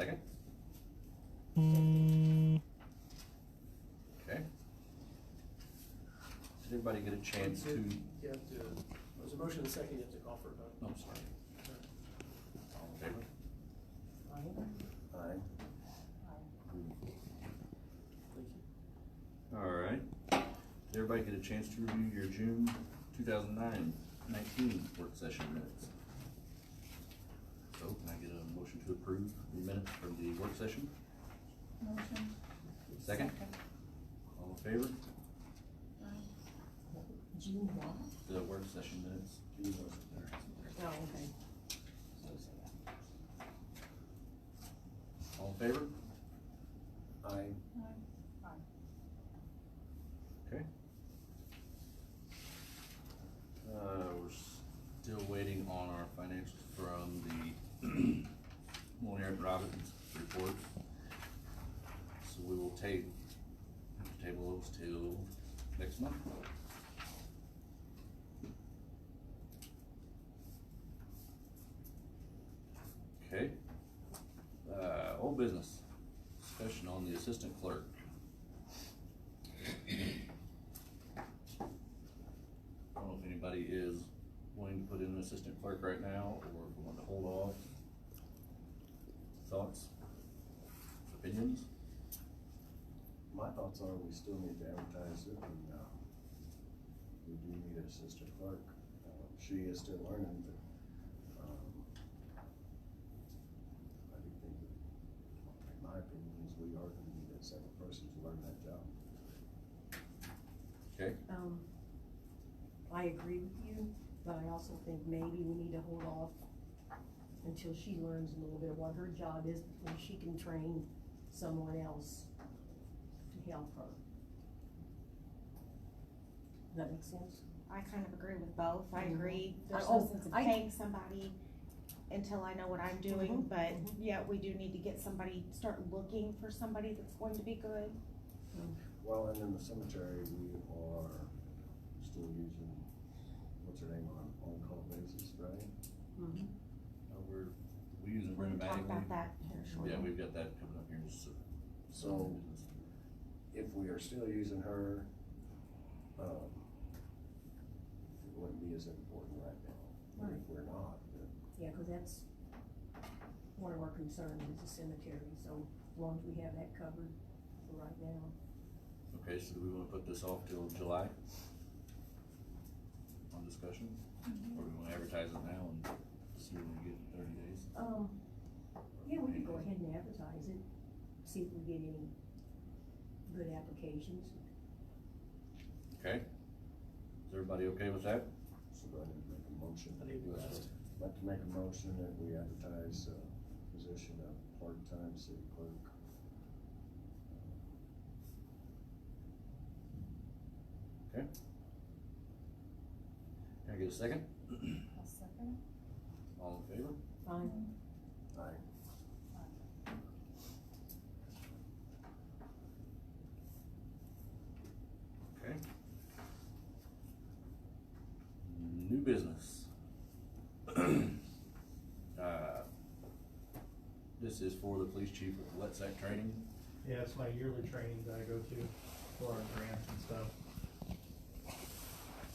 Second? Okay. Did everybody get a chance to? You have to, there's a motion and a second, you have to call for a vote. Oh, sorry. All in favor? Aye. Thank you. All right. Did everybody get a chance to review your June 2019 work session minutes? So can I get a motion to approve the minutes from the work session? Motion. Second? All in favor? June what? The work session minutes. He wasn't there. Oh, okay. All in favor? Aye. Okay. We're still waiting on our financials from the Molyneux Robbins report. So we will table those till next month. Okay. Old business, discussion on the assistant clerk. I don't know if anybody is wanting to put in an assistant clerk right now, or if we want to hold off. Thoughts? Opinions? My thoughts are we still need to advertise it, and, we do need an assistant clerk. She is still learning, but, I do think that, in my opinion, is we are gonna need that second person to learn that job. Okay. I agree with you, but I also think maybe we need to hold off until she learns a little bit of what her job is before she can train someone else to help her. Does that make sense? I kind of agree with both. I agree, there's Oh, no sense of I- paying somebody until I know what I'm doing, Mhm, but mhm. yeah, we do need to get somebody, start looking for somebody that's going to be good. Well, and in the cemetery, we are still using, what's her name, on-call basis, right? Mm-hmm. We using Brenda We'll talk Mattingly. about that here shortly. Yeah, we've got that coming up here in just So, if we are still using her, it wouldn't be as important right now. But if we're not, then Yeah, cause that's one of our concerns is the cemetery, so as long as we have that covered for right now. Okay, so do we wanna put this off till July? On discussion? Or we wanna advertise it now and see when we get 30 days? Yeah, we could go ahead and advertise it, see if we get any good applications. Okay? Is everybody okay with that? so do I need to make a motion? I need to ask. I'd like to make a motion that we advertise a position of part-time city clerk. Okay. Can I get a second? I'll second. All in favor? Fine. Aye. Okay. New business. This is for the police chief with the LETSAC training. Yeah, it's my yearly training that I go to for our grants and stuff.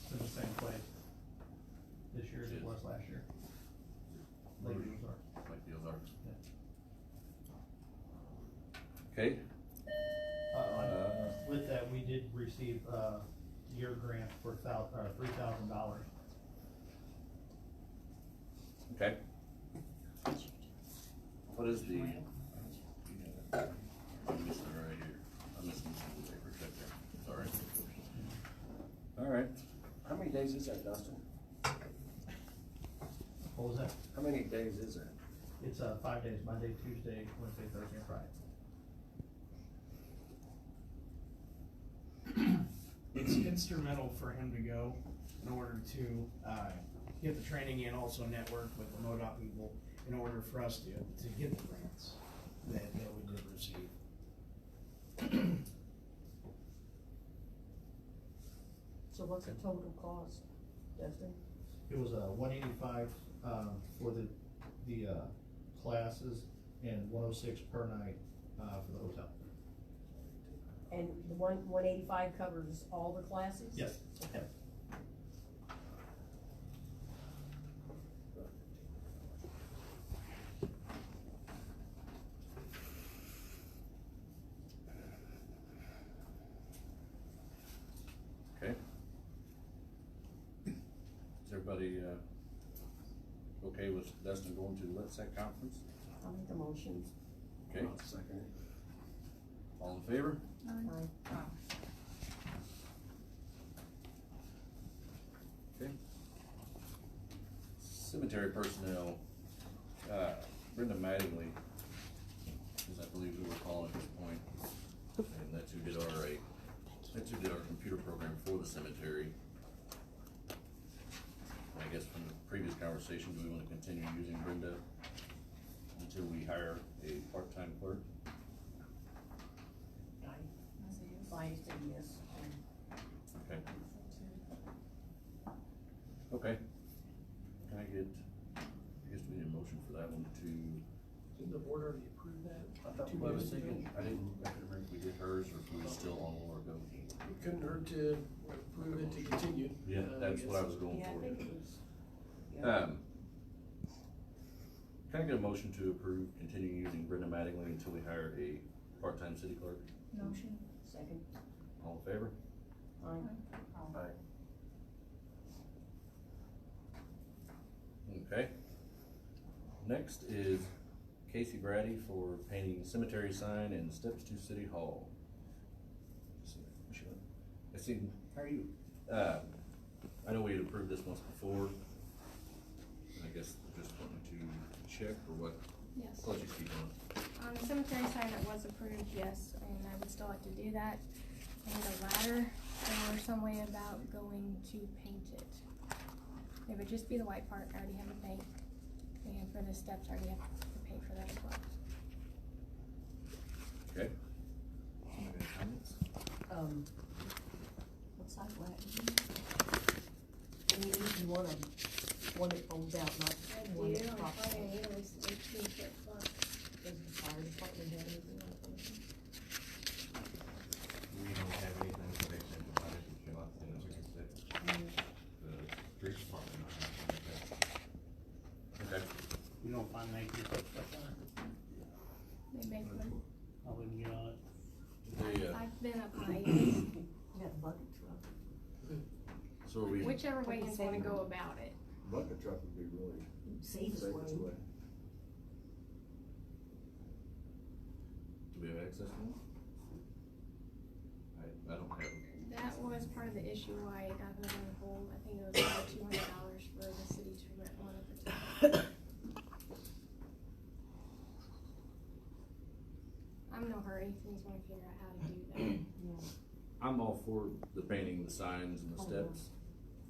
It's in the same place this year as it was last year. Lake Ozark. Like the Ozarks. Yeah. Okay. With that, we did receive a year grant for $3,000. Okay. What is the? I'm missing it right here. I'm missing the paper check there. Sorry. All right. How many days is that, Dustin? What was that? How many days is that? It's 5 days, Monday, Tuesday, Wednesday, Thursday, and Friday. It's instrumental for him to go in order to get the training and also network with the MoDOT people in order for us to get the grants that we did receive. So what's the total cost, Dustin? It was $185 for the classes, and 106 per night, for the hotel. And the 185 covers all the classes? Yes. Okay. Okay. Is everybody, okay with Dustin going to the LetSec conference? I'll make a motion. Okay, I'll second it. all in favor? Aye. Okay. Cemetery personnel, Brenda Mattingly, as I believe we were calling at this point, and that's who did our computer program for the cemetery. I guess from the previous conversation, do we wanna continue using Brenda until we hire a part-time clerk? I said yes. Okay. Okay. Can I get, I guess we need a motion for that one to, Didn't the board already approve that? I thought 2 well, I was days ago? thinking, I couldn't remember if we did hers or if we were still on Laura go. It couldn't hurt to approve it to continue. Yeah, that's what I was going Yeah, I for. think it was. Yeah. Can I get a motion to approve continuing using Brenda Mattingly until we hire a part-time city clerk? Motion. Second. All in favor? Aye. Aye. Okay. Next is Casey Brady for painting cemetery sign and steps to City Hall. I see, how are you? I know we had approved this once before. I guess just wanting to check or what? Yes. I'll let you speak on it. On the cemetery sign, it was approved, yes, and I would still like to do that. I need a ladder or some way about going to paint it. It would just be the white part, I already have the paint. And for the steps, I already have the paint for that as well. Okay. Anybody have comments? What size ladder? You want one that folds out, not I one do, that I'm pops probably out. need at least 18 foot plus. Does the fire department have anything like that? We don't have anything for that in the financial field, and we can set the street department. Okay. You don't find 19 foot stuff on it? They make them. I wouldn't get on it. I've been up high. You got a bucket truck. So are we, Whichever way you wanna go about it. Bucket truck would be really Safest safest way. way. do we have access to it? I don't have it. That was part of the issue why it got put on hold. I think it was about $200 for the city to rent one at the time. I'm in no hurry, things wanna figure out how to do that. I'm all for the painting, the signs and the Oh, steps.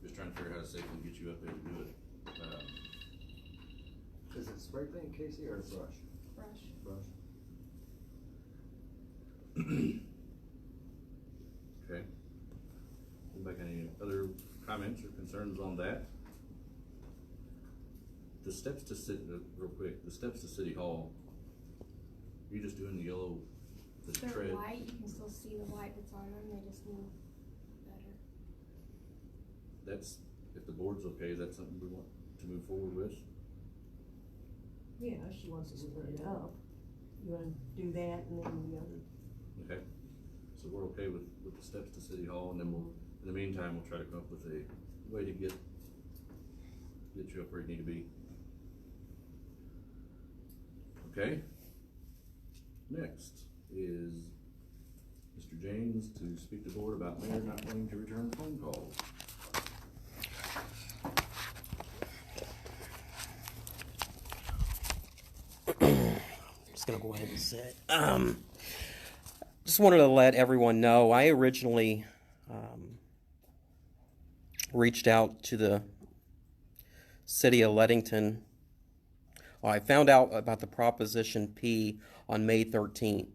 Just trying to figure out how to safely get you up there to do it. Is it spray paint, Casey, or brush? Brush. Brush. Okay. Anybody got any other comments or concerns on that? The steps to real quick, the steps to City Hall, you're just doing the yellow, the They're tread. white, you can still see the white that's on them, they just move better. That's, if the board's okay, is that something we want to move forward with? Yeah, she wants us to put it up. You wanna do that and then the other? Okay, so we're okay with the steps to City Hall, and then we'll, in the meantime, we'll try to come up with a way to get you up where you need to be. Okay? Next is Mr. James to speak to the board about mayor not wanting to return phone calls. Just gonna go ahead and sit. Just wanted to let everyone know, I originally reached out to the city of Leadington. Well, I found out about the Proposition P on May 13th.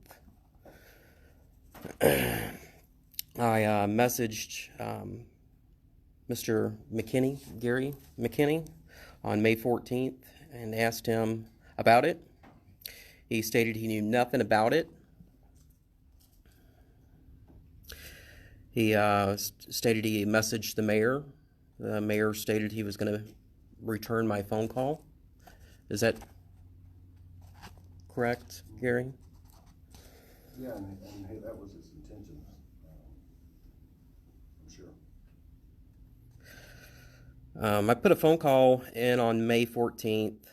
I messaged Mr. McKinney, Gary McKinney, on May 14th and asked him about it. He stated he knew nothing about it. He stated he messaged the mayor. The mayor stated he was going to return my phone call. Is that correct, Gary? Yeah, and hey, that was his intention, I'm sure. I put a phone call in on May 14th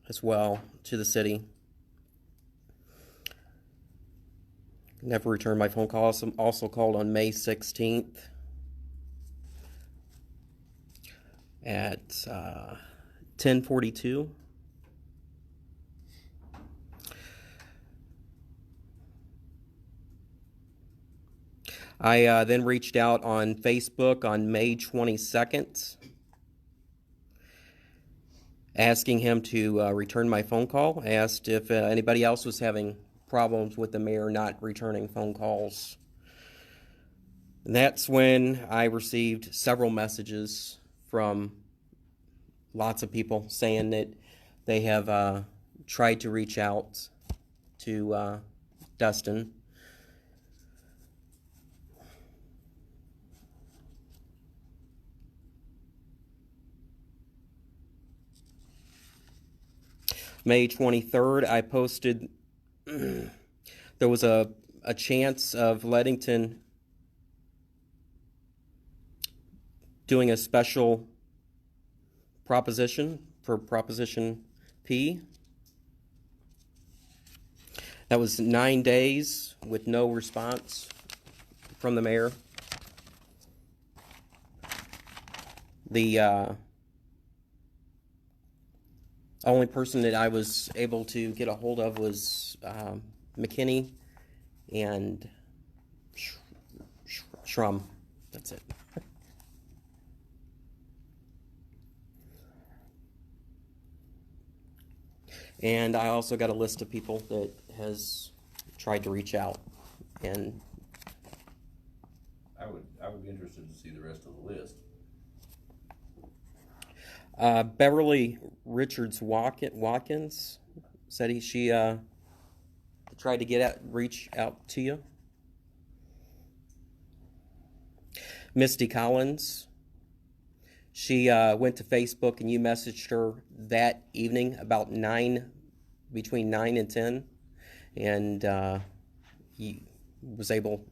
as well to the city. Never returned my phone call. Also called on May 16th at 10:42. I then reached out on Facebook on May 22nd, asking him to return my phone call. I asked if anybody else was having problems with the mayor not returning phone calls. And that's when I received several messages from lots of people saying that they have tried to reach out to Dustin. May 23rd, I posted there was a chance of Leadington doing a special proposition for Proposition P. That was 9 days with no response from the mayor. The only person that I was able to get a hold of was McKinney and Schrum. That's it. And I also got a list of people that has tried to reach out, and I would be interested to see the rest of the list. Beverly Richards Watkins said she tried to reach out to you. Misty Collins, she went to Facebook and you messaged her that evening about between 9 and 10, and he was able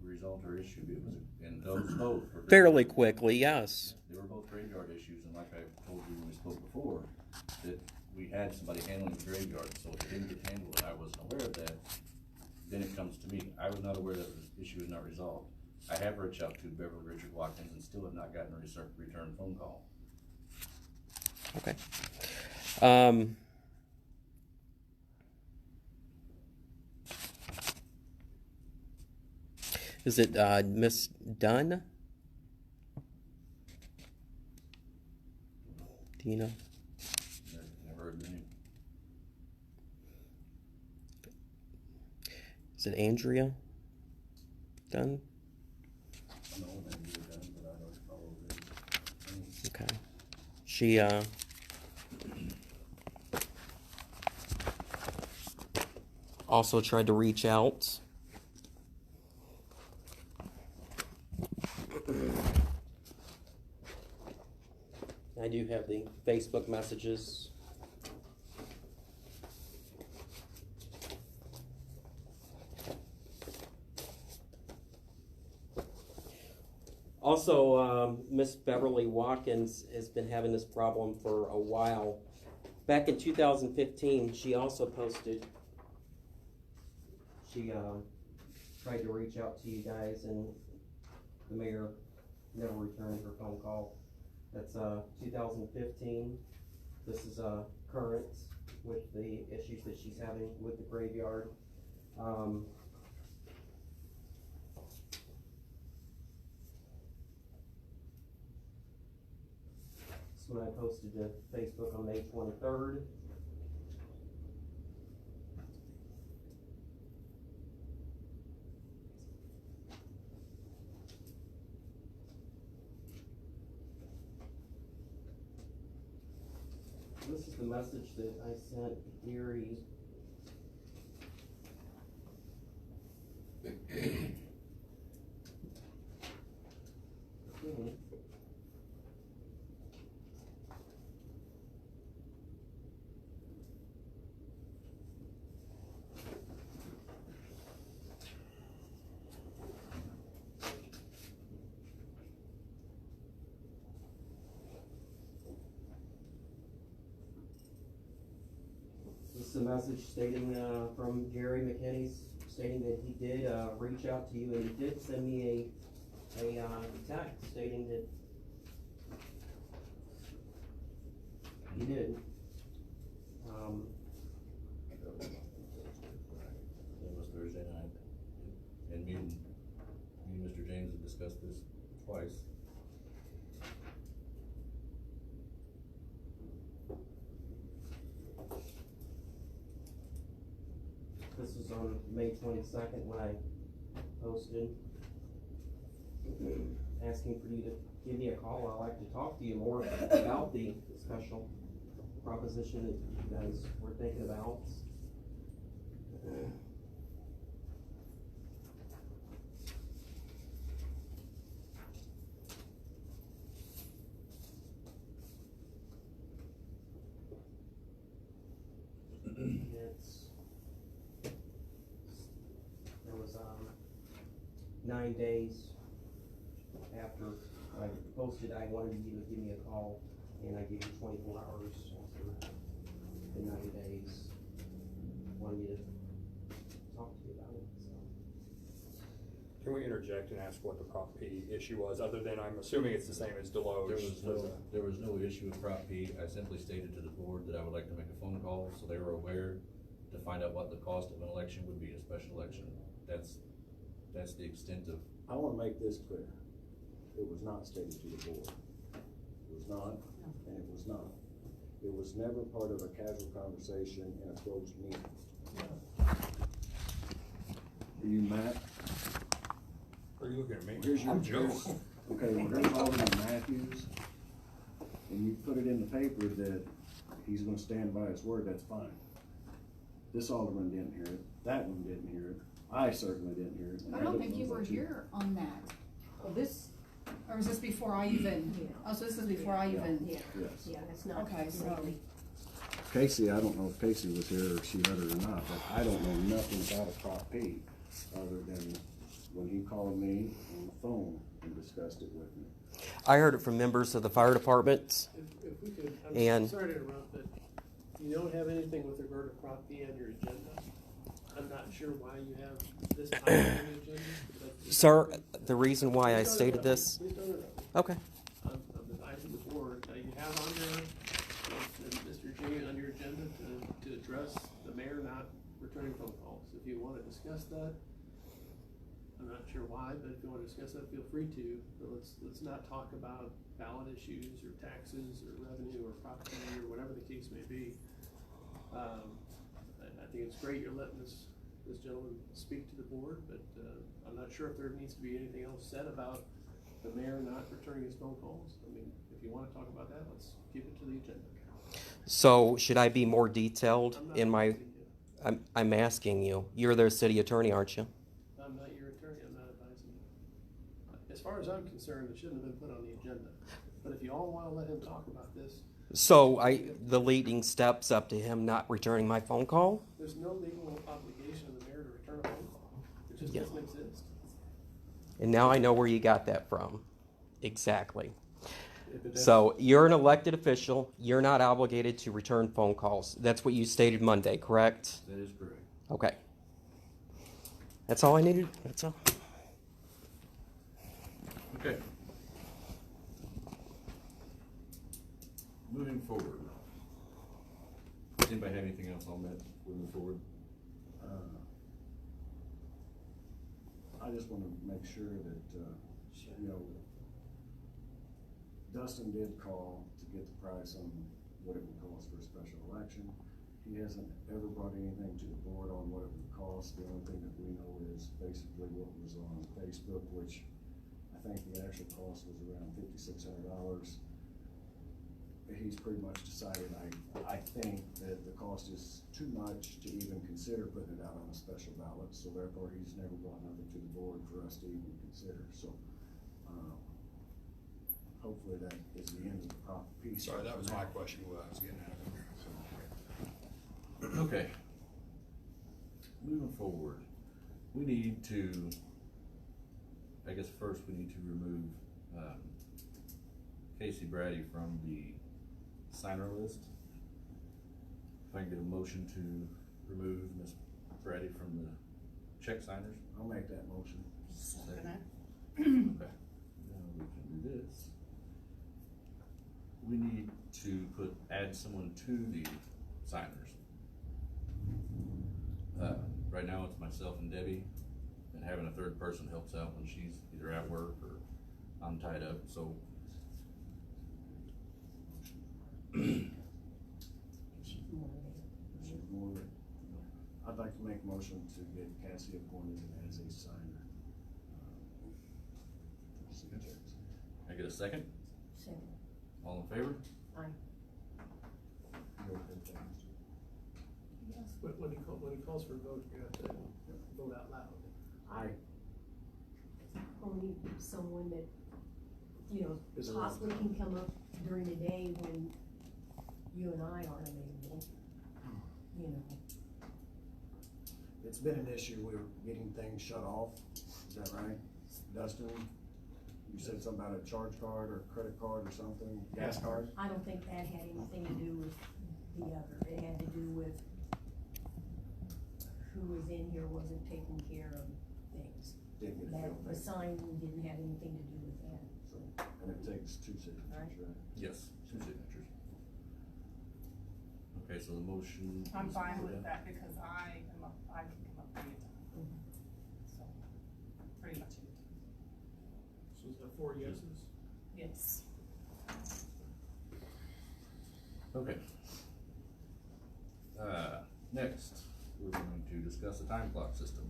Resolve her issue. It was, and those both were fairly quickly, yes. They were both graveyard issues, and like I told you when we spoke before, that we had somebody handling the graveyard, so if it didn't get handled and I wasn't aware of that, then it comes to me. I was not aware that the issue was not resolved. I have reached out to Beverly Richard Watkins and still have not gotten a return phone call. Okay. Is it Miss Dunn? Do you know? Never heard the name. Is it Andrea Dunn? I know when you're done, but I don't follow it. Okay. She also tried to reach out. I do have the Facebook messages. Also, Miss Beverly Watkins has been having this problem for a while. Back in 2015, she also posted, she tried to reach out to you guys, and the mayor never returned her phone call. That's 2015. This is current with the issues that she's having with the graveyard. This one I posted to Facebook on May 23rd. This is the message that I sent Gary. This is a message stating from Gary McKinney's stating that he did reach out to you, and he did send me a text stating that he did. That was Thursday night. And me and Mr. James have discussed this twice. This was on May 22nd when I posted asking for you to give me a call. I'd like to talk to you more about the special proposition that you guys were thinking about. There was 9 days after I posted, I wanted you to give me a call, and I gave you 24 hours after the 9 days. Wanted you to talk to you about it. So. Can we interject and ask what the Prop P issue was, other than I'm assuming it's the same as Deloge? There was no issue with Prop P. I simply stated to the board that I would like to make a phone call so they were aware to find out what the cost of an election would be, a special election. That's the extent of. I wanna make this clear. It was not stated to the board. It was not, and it was not. It was never part of a casual conversation in a closed meeting. Are you Matt? Are you looking at me? Here's your I'm Joe. Okay, well, here's Alderman Matthews, and you put it in the paper that he's gonna stand by his word, that's fine. This Alderman didn't hear it, that one didn't hear it, I certainly didn't hear it. and I don't the think other you were ones here on that. Well, this, Or was this before I even, Yeah. oh, so this is before I even, yeah, Yes. yeah, it's not. Okay, so- really- Casey, I don't know if Casey was here or she heard it or not, but I don't know nothing about a Prop P, other than when he called me on the phone and discussed it with me. I heard it from members of the fire departments. If we could, And- I'm sorry to interrupt, but you don't have anything with regard to Prop B on your agenda. I'm not sure why you have this item on the agenda. but- Sir, the reason why I Please don't stated interrupt me. this. Please don't interrupt me. Okay. I'm advising the board, you have on there, Mr. J, on your agenda to address the mayor not returning phone calls. If you wanna discuss that, I'm not sure why, but if you wanna discuss that, feel free to, but let's not talk about ballot issues or taxes or revenue or property or whatever the case may be. I think it's great you're letting this gentleman speak to the board, but, I'm not sure if there needs to be anything else said about the mayor not returning his phone calls. I mean, if you wanna talk about that, let's keep it to the agenda. So should I be more detailed I'm not in my? advising you. I'm asking you. You're their city attorney, aren't you? I'm not your attorney, I'm not advising you. As far as I'm concerned, it shouldn't have been put on the agenda. But if you all wanna let him talk about this, So the leading steps up to him not returning my phone call. there's no legal obligation of the mayor to return a phone call. It just Yeah. doesn't exist. And now I know where you got that from. Exactly. If it doesn't- So you're an elected official. You're not obligated to return phone calls. That's what you stated Monday, correct? That is correct. Okay. That's all I needed. That's all. Okay. Moving forward. Does anybody have anything else on that, moving forward? I just wanna make sure that, you know, Dustin did call to get the price on what it would cost for a special election. He hasn't ever brought anything to the board on what it would cost. The only thing that we know is basically what was on Facebook, which I think the actual cost was around $5,600. he's pretty much decided, I think that the cost is too much to even consider putting it out on a special ballot, so therefore he's never brought nothing to the board for us to even consider, so, hopefully that is the end of the prop piece. Sorry, that was my question, what I was getting at. Okay. Moving forward, we need to, I guess first we need to remove, Casey Brady from the signer list. If I can get a motion to remove Ms. Brady from the check signers. I'll make that motion. Okay, now we can do this. We need to add someone to the signers. Right now it's myself and Debbie, and having a third person helps out when she's either at work or I'm tied up, so. I'd like to make a motion to get Cassie appointed as a signer. I get a second? Second. All in favor? Aye. But when he calls for a vote, you have to vote out loud. Aye. Only someone that, you know, Is it possibly can come up during the day when you and I aren't available, you know. It's been an issue, we were getting things shut off, is that right? Dustin, you said something about a charge card or credit card or something, gas card? I don't think that had anything to do with the other, it had to do with who was in here wasn't taking care of things. Didn't get That, filled the in. sign didn't have anything to do with that. So, and it takes two signatures, Right. right? Yes, two signatures. Okay, so the motion. I'm is fine for with that because I can come up anytime. So, pretty much anytime. So is that 4 yeses? Yes. Okay. Next, we're going to discuss the time clock system.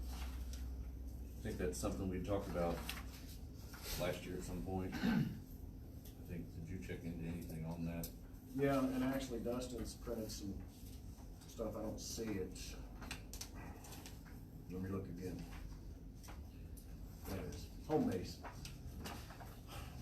I think that's something we talked about last year at some point. I think, did you check into anything on that? Yeah, and actually Dustin's printed some stuff, I don't see it. Let me look again. There it is, home base.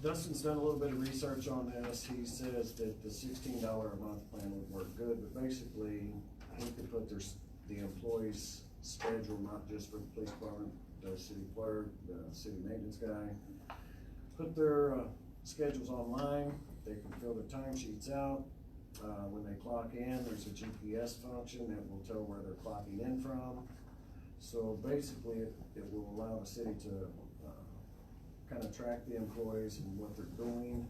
Dustin's done a little bit of research on this. He says that the $16 a month plan would work good, but basically he could put the employee's schedule, not just for the police department, the city clerk, the city maintenance guy, put their schedules online. They can fill their timesheets out. When they clock in, there's a GPS function that will tell where they're clocking in from. So basically, it will allow the city to kind of track the employees and what they're doing.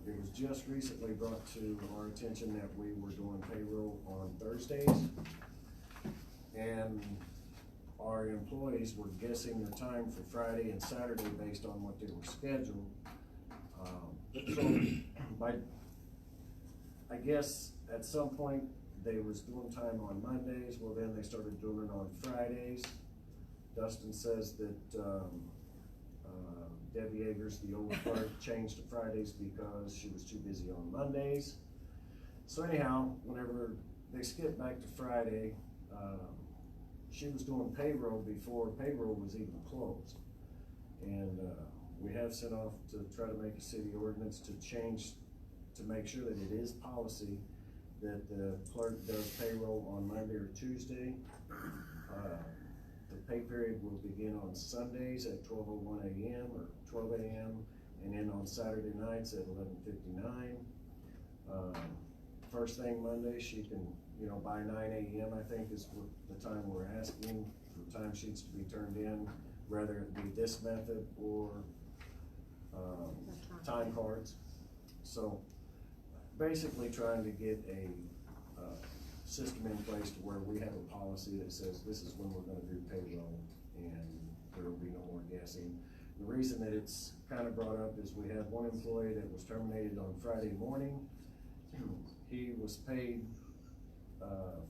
It was just recently brought to our attention that we were doing payroll on Thursdays, and our employees were guessing their time for Friday and Saturday based on what they were scheduled. So I guess at some point they was doing time on Mondays, well then they started doing it on Fridays. Dustin says that Debbie Agers, the old clerk, changed to Fridays because she was too busy on Mondays. So anyhow, whenever they skipped back to Friday, she was doing payroll before payroll was even closed. And we have sent off to try to make a city ordinance to change, to make sure that it is policy that the clerk does payroll on Monday or Tuesday. The pay period will begin on Sundays at 12:01 a.m. or 12 a.m. and then on Saturday nights at 11:59. First thing Monday, she can, by 9 a.m. I think is what the time we're asking for timesheets to be turned in, whether it be this method or time cards. So basically trying to get a system in place to where we have a policy that says this is when we're gonna do payroll and there will be no more guessing. The reason that it's kind of brought up is we had one employee that was terminated on Friday morning. He was paid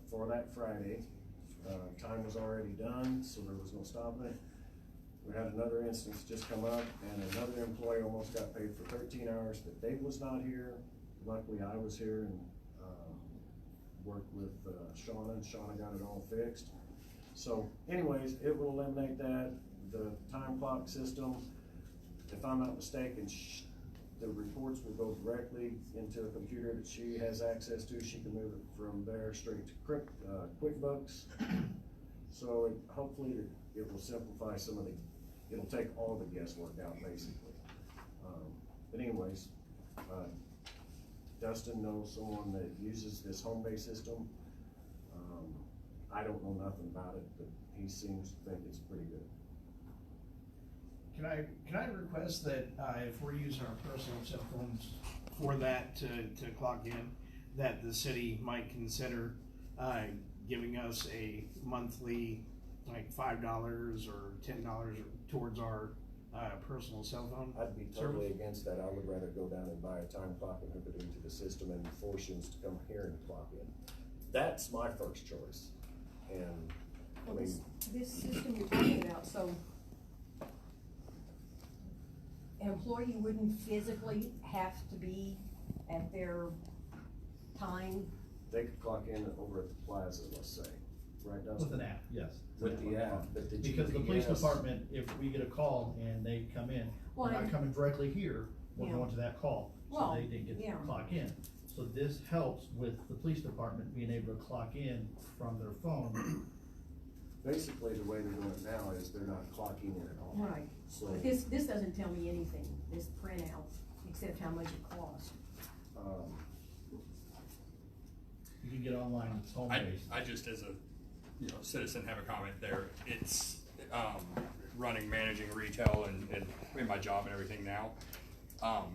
for that Friday. Time was already done, so there was no stopping it. We had another instance just come up, and another employee almost got paid for 13 hours that Dave was not here. Luckily, I was here and, worked with, Shauna, and Shauna got it all fixed. So anyways, it will eliminate that. The time clock system, if I'm not mistaken, the reports will go directly into a computer that she has access to. She can move it from there straight to QuickBooks. So hopefully it will simplify some of it'll take all the guesswork out basically. But anyways, Dustin knows someone that uses this home-based system. I don't know nothing about it, but he seems to think it's pretty good. Can I request that, if we're using our personal cell phones for that to clock in, that the city might consider, giving us a monthly, like $5 or $10 towards our, personal cell phone? I'd be totally service? against that. I would rather go down and buy a time clock and hook it into the system and force you to come here and clock in. That's my first choice. And, I mean, This system you're talking about, so an employee wouldn't physically have to be at their time? they could clock in over at the plaza, let's say, right, Dustin? With an app, yes. With the app, but the GPS. Because the police department, if we get a call and they come in, Well, they're not and- coming directly here, we're Yeah. going to that call, so Well, they didn't get yeah. to clock in. So this helps with the police department being able to clock in from their phone. Basically, the way they're doing it now is they're not clocking in at all. Right. So, This doesn't tell me anything, this printout, except how much it costs. You can get online, it's home-based. I just, as a, citizen, have a comment there. It's, managing retail and in my job and everything now.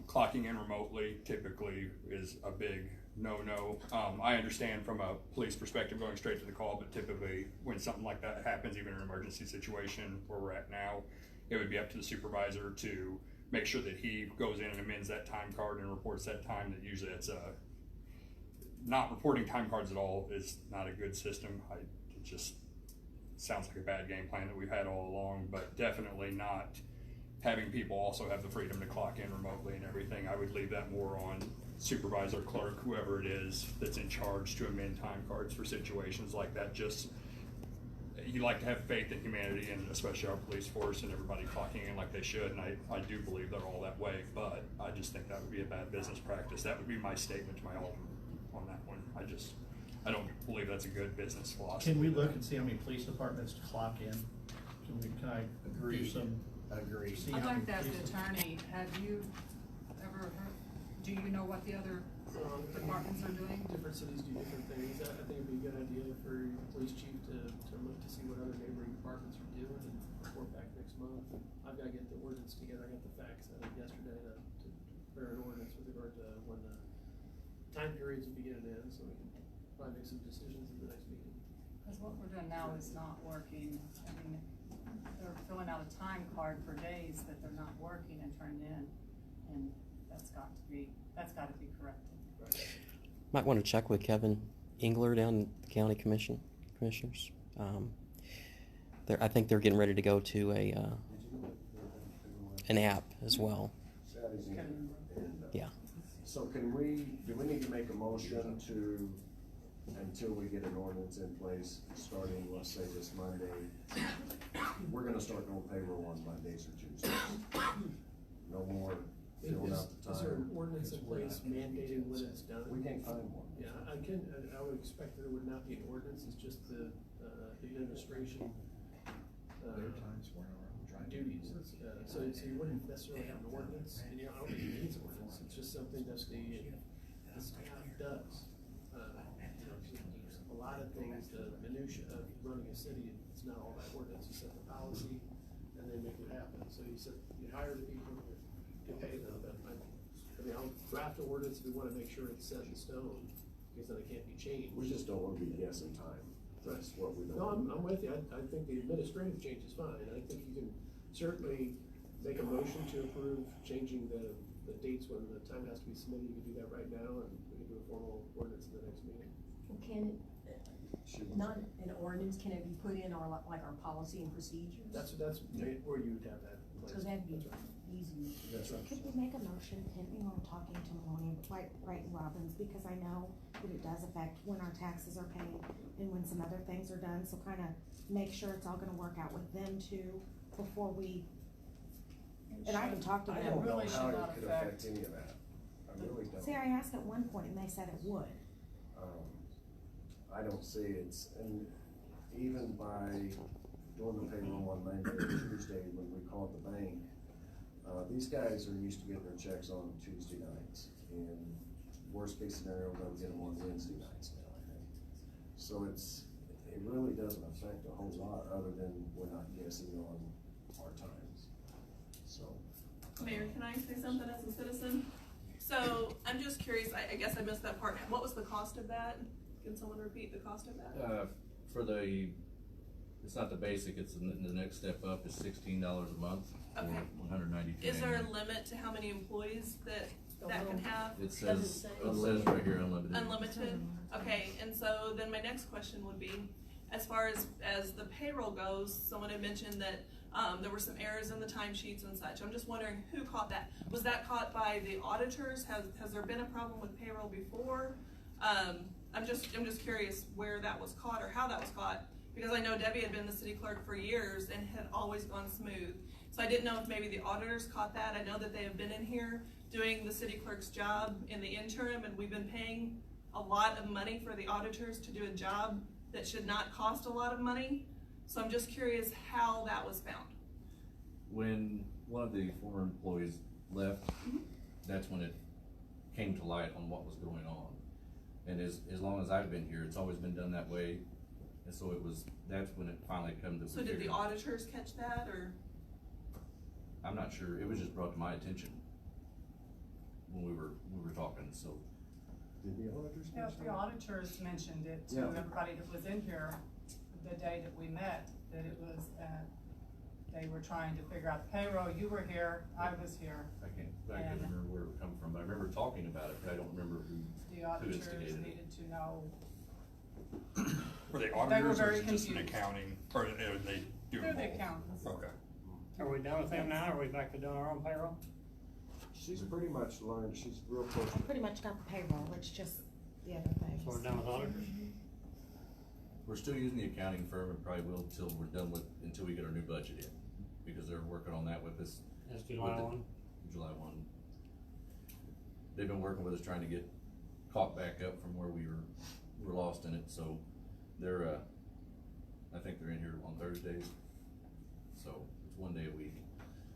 Clocking in remotely typically is a big no-no. I understand from a police perspective going straight to the call, but typically when something like that happens, even an emergency situation where we're at now, it would be up to the supervisor to make sure that he goes in and amends that time card and reports that time. That usually it's not reporting time cards at all is not a good system. It just sounds like a bad game plan that we've had all along, but definitely not having people also have the freedom to clock in remotely and everything. I would leave that more on supervisor, clerk, whoever it is that's in charge to amend time cards for situations like that. Just, you like to have faith in humanity and especially our police force and everybody clocking in like they should, and I do believe they're all that way, but I just think that would be a bad business practice. That would be my statement to my alderman on that one. I don't believe that's a good business philosophy. Can we look and see how many police departments clock in? Can I do Agreed. some? Agreed. See I'd how like many to ask police- the attorney, have you ever heard, do you know what the other departments are doing? Different cities do different things. I think it'd be a good idea for your police chief to look to see what other neighboring departments are doing and report back next month. I've gotta get the ordinance together. I got the facts yesterday to prepare an ordinance with regard to when the time periods will begin and end, so we can probably make some decisions in the next meeting. Because what we're doing now is not working. I mean, they're filling out a time card for days that they're not working and turning in, and that's got to be corrected. Might want to check with Kevin Engler down at the county commissioners. I think they're getting ready to go to an app as well. Saturday's in, and, Yeah. So do we need to make a motion to, until we get an ordinance in place, starting, let's say, this Monday, we're gonna start doing payroll on Mondays or Tuesdays. No more filling out the Is there an time. ordinance in place mandating when it's done? We can't find one. Yeah, I would expect there would not be an ordinance, it's just the administration duties. So you wouldn't necessarily have an ordinance, and I don't think it needs an ordinance, it's just something that the staff does. A lot of things, the minutia of running a city, it's not all that ordinance, you set the policy and then make it happen. So you hire the people, you pay them, but I'll draft an ordinance if we wanna make sure it's set in stone, because then it can't be changed. We just don't wanna be guessing time. That's what we don't. No, I'm with you. I think the administrative change is fine. I think you can certainly make a motion to approve changing the dates when the time has to be submitted. You can do that right now, and we can do a formal ordinance in the next meeting. Can Not an ordinance, can it be put in our, like our policy and procedures? That's where you would have that in place. So that'd be That's right. easy. That's right. Could we make a motion pending on talking to Maloney, right in Robbins, because I know that it does affect when our taxes are paid and when some other things are done, so kinda make sure it's all gonna work out with them too, before we, and I can talk to I them. don't know really how should it not could affect- affect any of that. I really don't. See, I asked at one point and they said it would. I don't see it's, and even by doing the payroll on Monday or Tuesday when we call the bank, these guys are used to getting their checks on Tuesday nights. And worst case scenario, they'll get them on Wednesday nights now, I think. So it really doesn't affect a whole lot other than we're not guessing on our times, so. Mayor, can I say something as a citizen? So, I'm just curious, I guess I missed that part. What was the cost of that? Can someone repeat the cost of that? For it's not the basic, it's the next step up is $16 a month. Okay. $192. Is there a limit to how many employees that can have? It says right here unlimited. Unlimited? Okay, and so then my next question would be, as far as the payroll goes, someone had mentioned that there were some errors in the timesheets and such. I'm just wondering who caught that? Was that caught by the auditors? Has there been a problem with payroll before? I'm just curious where that was caught or how that was caught, because I know Debbie had been the city clerk for years and had always gone smooth. So I didn't know if maybe the auditors caught that. I know that they have been in here doing the city clerk's job in the interim, and we've been paying a lot of money for the auditors to do a job that should not cost a lot of money. So I'm just curious how that was found. When one of the former employees left, that's when it came to light on what was going on. And as long as I've been here, it's always been done that way. And so that's when it finally come to. So did the auditors catch that, or? I'm not sure. It was just brought to my attention when we were talking, so. Did the auditors? Yeah, the auditors mentioned it to Yeah. everybody that was in here the day that we met, that it was, they were trying to figure out the payroll. You were here, I was here. I can't remember where it come from, but I remember talking about it, but I don't remember who. The auditors instigated it. needed to know. Were they auditors or very is it just an confused. accounting, or are they doing They're both? the accountants. Okay. Are we done with them now, or are we back to doing our own payroll? She's pretty much learned, she's real close. Pretty much got the payroll, it's just the other things. So we're done with auditors? We're still using the accounting firm and probably will until we get our new budget in, because they're working on that with us. That's July 1? July 1. They've been working with us trying to get caught back up from where we were lost in it, so they're, I think they're in here on Thursdays, so it's one day a week.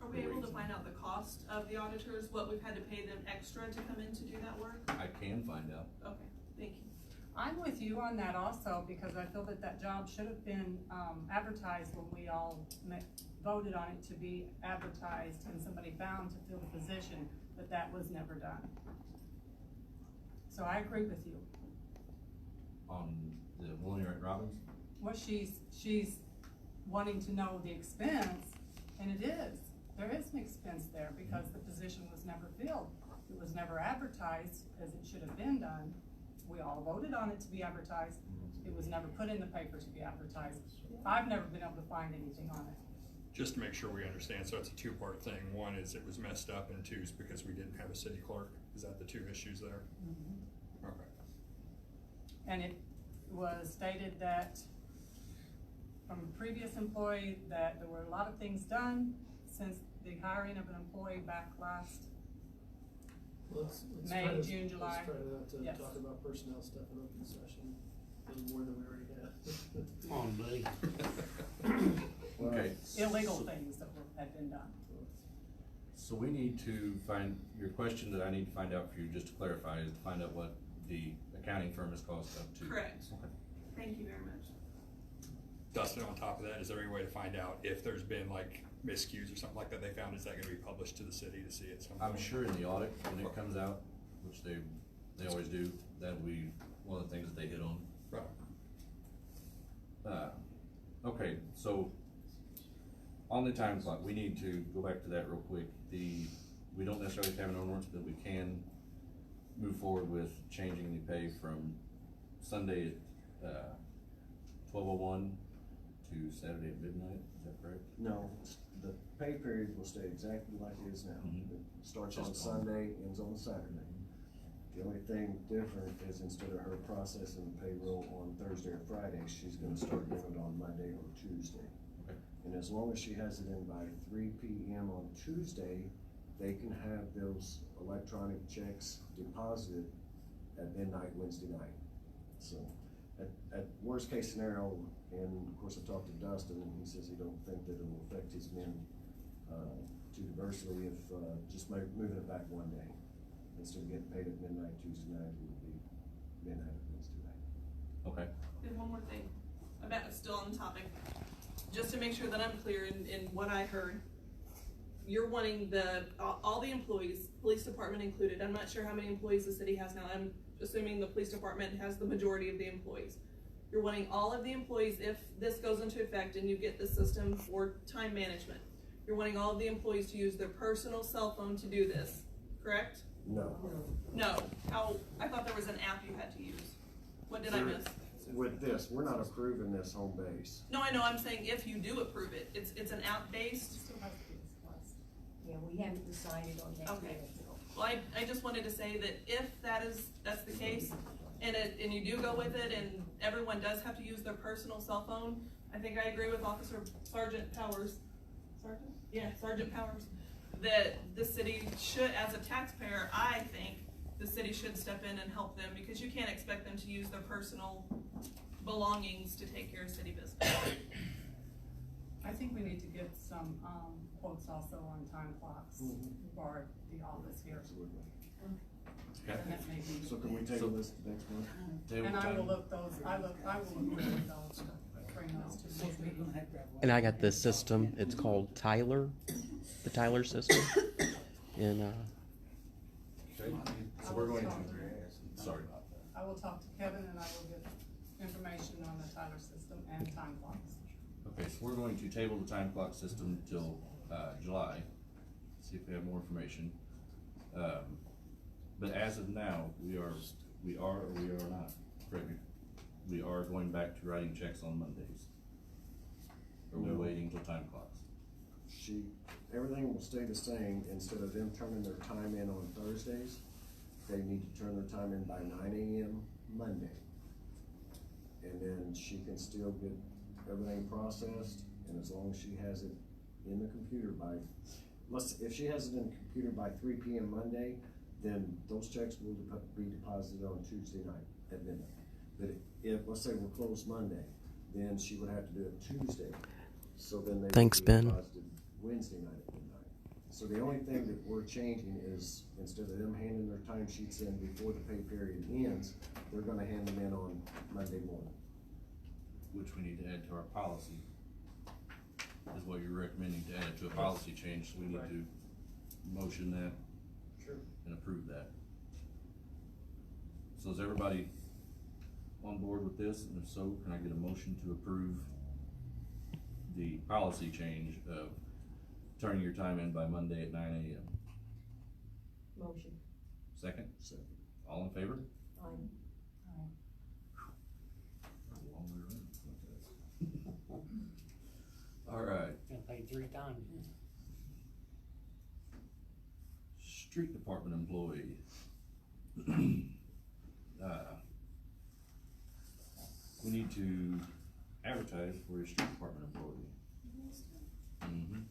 Are we able to find out the cost of the auditors, what we've had to pay them extra to come in to do that work? I can find out. Okay, thank you. I'm with you on that also, because I feel that job should have been, advertised when we all voted on it to be advertised and somebody found to fill the position, but that was never done. So I agree with you. On the William Robbins? What she's wanting to know the expense, and it is. There is an expense there because the position was never filled. It was never advertised as it should have been done. We all voted on it to be advertised. It was never put in the paper to be advertised. I've never been able to find anything on it. Just to make sure we understand, so it's a two-part thing. One is it was messed up, and two is because we didn't have a city clerk. Is that the two issues there? Okay. And it was stated that from a previous employee that there were a lot of things done since the hiring of an employee back last Let's May, try to- June, July. Let's try not to Yes. talk about personnel stuff in open session any more than we already have. Come on, buddy. Okay. illegal things that had been done. So we need to find, your question that I need to find out for you, just to clarify, is to find out what the accounting firm has cost up to. Correct. Okay. Thank you very much. Dustin, on top of that, is there any way to find out if there's been like miscues or something like that they found? Is that gonna be published to the city to see it? I'm sure in the audit, when it comes out, which they always do, that'll be one of the things that they hit on. Right. Okay, so on the time clock, we need to go back to that real quick. We don't necessarily have an ordinance, but we can move forward with changing the pay from Sunday at 12:01 to Saturday at midnight, is that correct? No, the pay period will stay exactly like it is now. Mhm. It starts on Just on- Sunday, ends on Saturday. The only thing different is instead of her processing payroll on Thursday or Friday, she's gonna start doing it on Monday or Tuesday. Okay. And as long as she has it in by 3 p.m. on Tuesday, they can have those electronic checks deposited at midnight Wednesday night. So, at worst case scenario, and of course I talked to Dustin, and he says he don't think that it will affect his men, too adversely if, just moving it back one day. Instead of getting paid at midnight Tuesday night, it would be midnight Wednesday night. Okay. And one more thing, still on the topic, just to make sure that I'm clear in what I heard. You're wanting all the employees, police department included, I'm not sure how many employees the city has now, I'm assuming the police department has the majority of the employees. You're wanting all of the employees, if this goes into effect and you get the system for time management, you're wanting all of the employees to use their personal cell phone to do this, correct? No. No, I thought there was an app you had to use. What did I miss? With this, we're not approving this home base. No, I know, I'm saying if you do approve it, it's an app based. Still has to be discussed. Yeah, we haven't decided on that Okay. yet. Well, I just wanted to say that if that's the case, and you do go with it, and everyone does have to use their personal cell phone, I think I agree with Sergeant Powers. Sergeant? Yeah, Sergeant Powers. That the city should, as a taxpayer, I think the city should step in and help them, because you can't expect them to use their personal belongings to take care of city business. I think we need to get some, quotes also on time clocks for the office here. Absolutely. Okay. And that may be, So can we table this next month? Table and I will time. look those, I will look over those, bring those to the next meeting. And I got this system. It's called Tyler, the Tyler system. And Okay. So we're going to, sorry. I will talk to Kevin and I will get information on the Tyler system and time clocks. Okay, so we're going to table the time clock system till, July, see if we have more information. But as of now, we are or we are not, correct me, we are going back to writing checks on Mondays. Or are we No. waiting till time clocks? Everything will stay the same. Instead of them turning their time in on Thursdays, they need to turn their time in by 9 a.m. Monday. And then she can still get everything processed, and as long as she has it in the computer if she has it in the computer by 3 p.m. Monday, then those checks will be deposited on Tuesday night at midnight. But if, let's say we're closed Monday, then she would have to do it Tuesday. So then they Thanks, would be Ben. deposited Wednesday night at midnight. So the only thing that we're changing is, instead of them handing their timesheets in before the pay period ends, they're gonna hand them in on Monday morning. Which we need to add to our policy, is what you're recommending, to add it to a policy change, so we need Right. to motion that. Sure. And approve that. So is everybody on board with this? And if so, can I get a motion to approve the policy change of turning your time in by Monday at 9 a.m.? Motion. Second? Second. All in favor? Aye. Long way around. All right. Gonna pay 3 times. Street department employee. We need to advertise for a street department employee. Mm-hmm.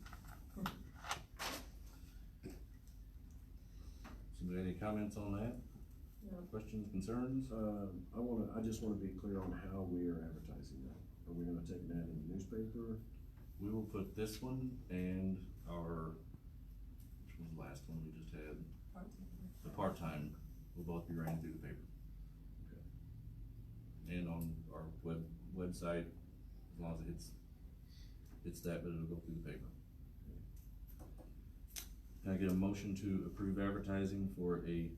Somebody, any comments on that? No. Questions, concerns? I just wanna be clear on how we are advertising that. Are we gonna take that in the newspaper? We will put this one and our, which was the last one we just had? The part-time will both be ran through the paper. Okay. And on our website, as long as it hits that, but it'll go through the paper. Can I get a motion to approve advertising for a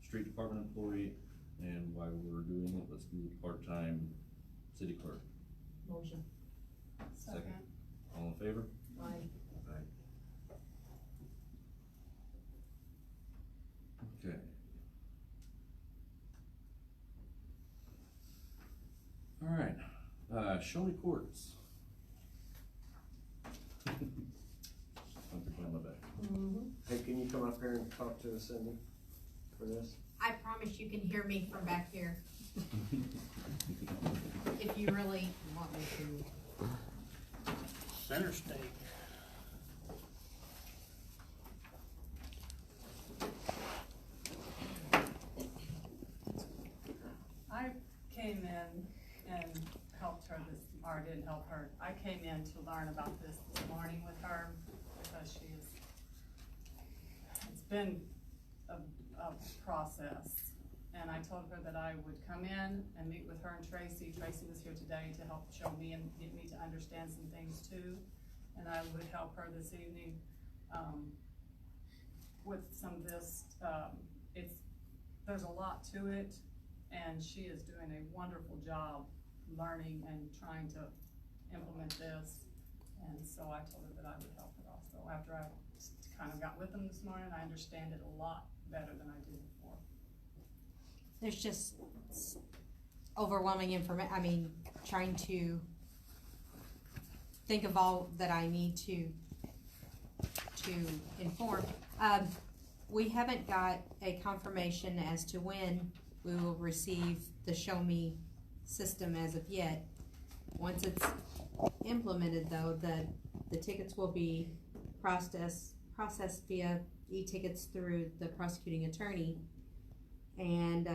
street department employee? And while we're doing it, let's do the part-time city clerk. Motion. Second. All in favor? Aye. Okay. All right, Show me courts. I'm putting my back. Hey, can you come up here and talk to us, Cindy, for this? I promise you can hear me from back here. If you really want me to. Center stage. I came in and helped her this, or didn't help her, I came in to learn about this morning with her, because it's been a process. And I told her that I would come in and meet with her and Tracy. Tracy was here today to help show me and get me to understand some things too. And I would help her this evening, with some of this. There's a lot to it, and she is doing a wonderful job learning and trying to implement this. And so I told her that I would help her also. After I kind of got with them this morning, I understand it a lot better than I did before. There's just overwhelming information. I mean, trying to think of all that I need to inform. We haven't got a confirmation as to when we will receive the Show Me system as of yet. Once it's implemented, though, the tickets will be processed via e-tickets through the prosecuting attorney. And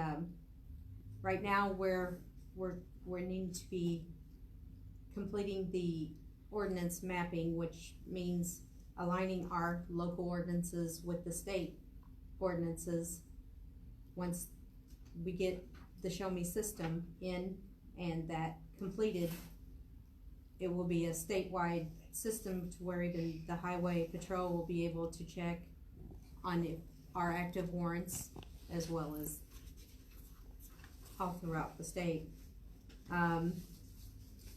right now we're needing to be completing the ordinance mapping, which means aligning our local ordinances with the state ordinances. Once we get the Show Me system in and that completed, it will be a statewide system to where even the highway patrol will be able to check on our active warrants, as well as all throughout the state.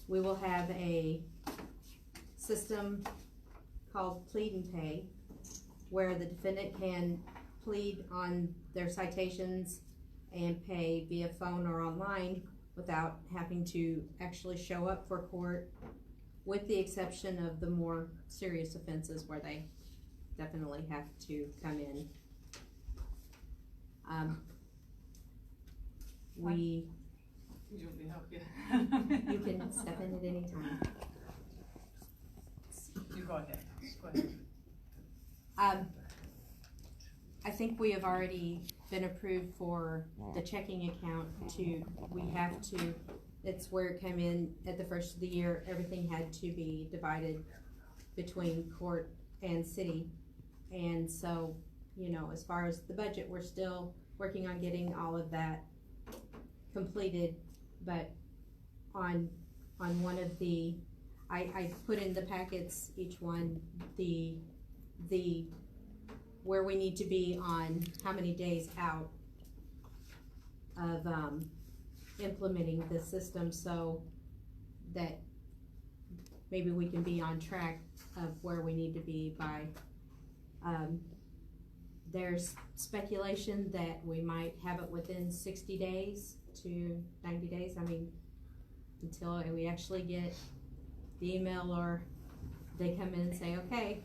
We will have a system called Plead and Pay, where the defendant can plead on their citations and pay via phone or online without having to actually show up for court, with the exception of the more serious offenses where they definitely have to come in. You want me to help you? You can step in at any time. You go ahead. Go ahead. I think we have already been approved for the checking account it's where it came in at the first of the year. Everything had to be divided between court and city. And so, as far as the budget, we're still working on getting all of that completed. But on one of I put in the packets, each one, the where we need to be on how many days out of implementing the system, so that maybe we can be on track of where we need to be by. There's speculation that we might have it within 60 days to 90 days. I mean, until we actually get the email or they come in and say, okay,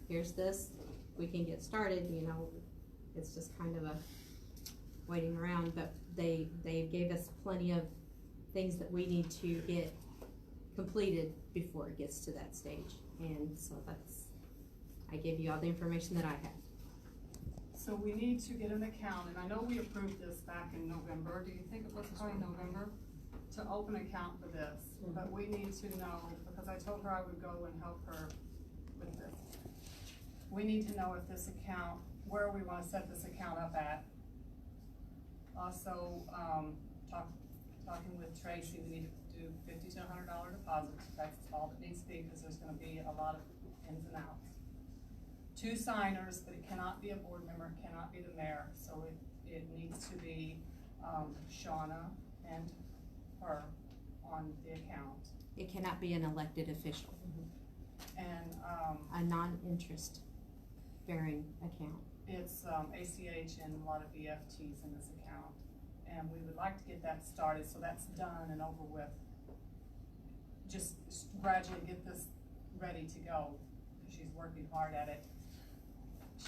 here's this, we can get started. It's just kind of a waiting around, but they gave us plenty of things that we need to get completed before it gets to that stage. And so I gave you all the information that I have. So we need to get an account, and I know we approved this back in November. Do you think it was probably November? To open an account for this, but we need to know, because I told her I would go and help her with this. We need to know if this account, where we wanna set this account up at. Also, talking with Tracy, we need to do $50 to $100 deposits. That's all that needs to be, because there's gonna be a lot of ins and outs. 2 signers, but it cannot be a board member, it cannot be the mayor, so it needs to be Shauna and her on the account. It cannot be an elected official. And a non-interest bearing account. It's ACH and a lot of EFTs in this account, and we would like to get that started so that's done and over with. just gradually get this ready to go, because she's working hard at it.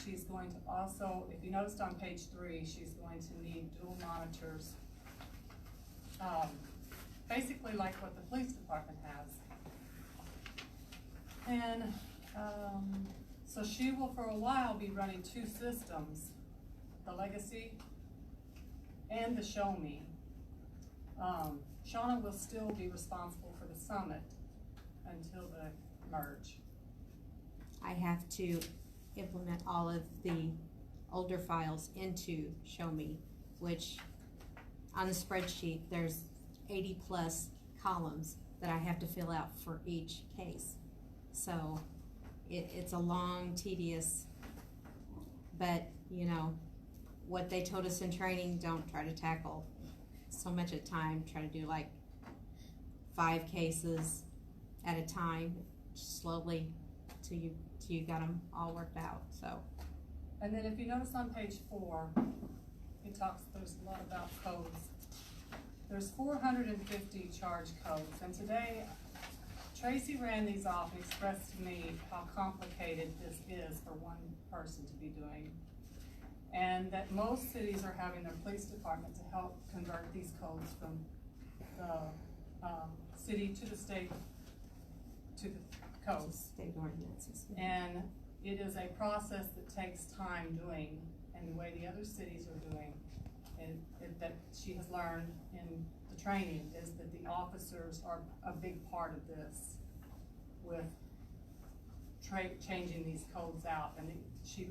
She's going to also, if you noticed on page 3, she's going to need dual monitors. Basically like what the police department has. And, so she will for a while be running 2 systems, the Legacy and the Show Me. Shauna will still be responsible for the Summit until the merge. I have to implement all of the older files into Show Me, which on the spreadsheet, there's 80 plus columns that I have to fill out for each case. So it's a long, tedious, but you know, what they told us in training, don't try to tackle so much at a time, try to do like 5 cases at a time, slowly, till you got them all worked out, so. And then if you notice on page 4, there's a lot about codes. There's 450 charge codes, and today Tracy ran these off and expressed to me how complicated this is for one person to be doing. And that most cities are having their police department to help convert these codes from the city to the state to the codes. State ordinances. And it is a process that takes time doing, and the way the other cities are doing, and that she has learned in the training is that the officers are a big part of this with changing these codes out. And she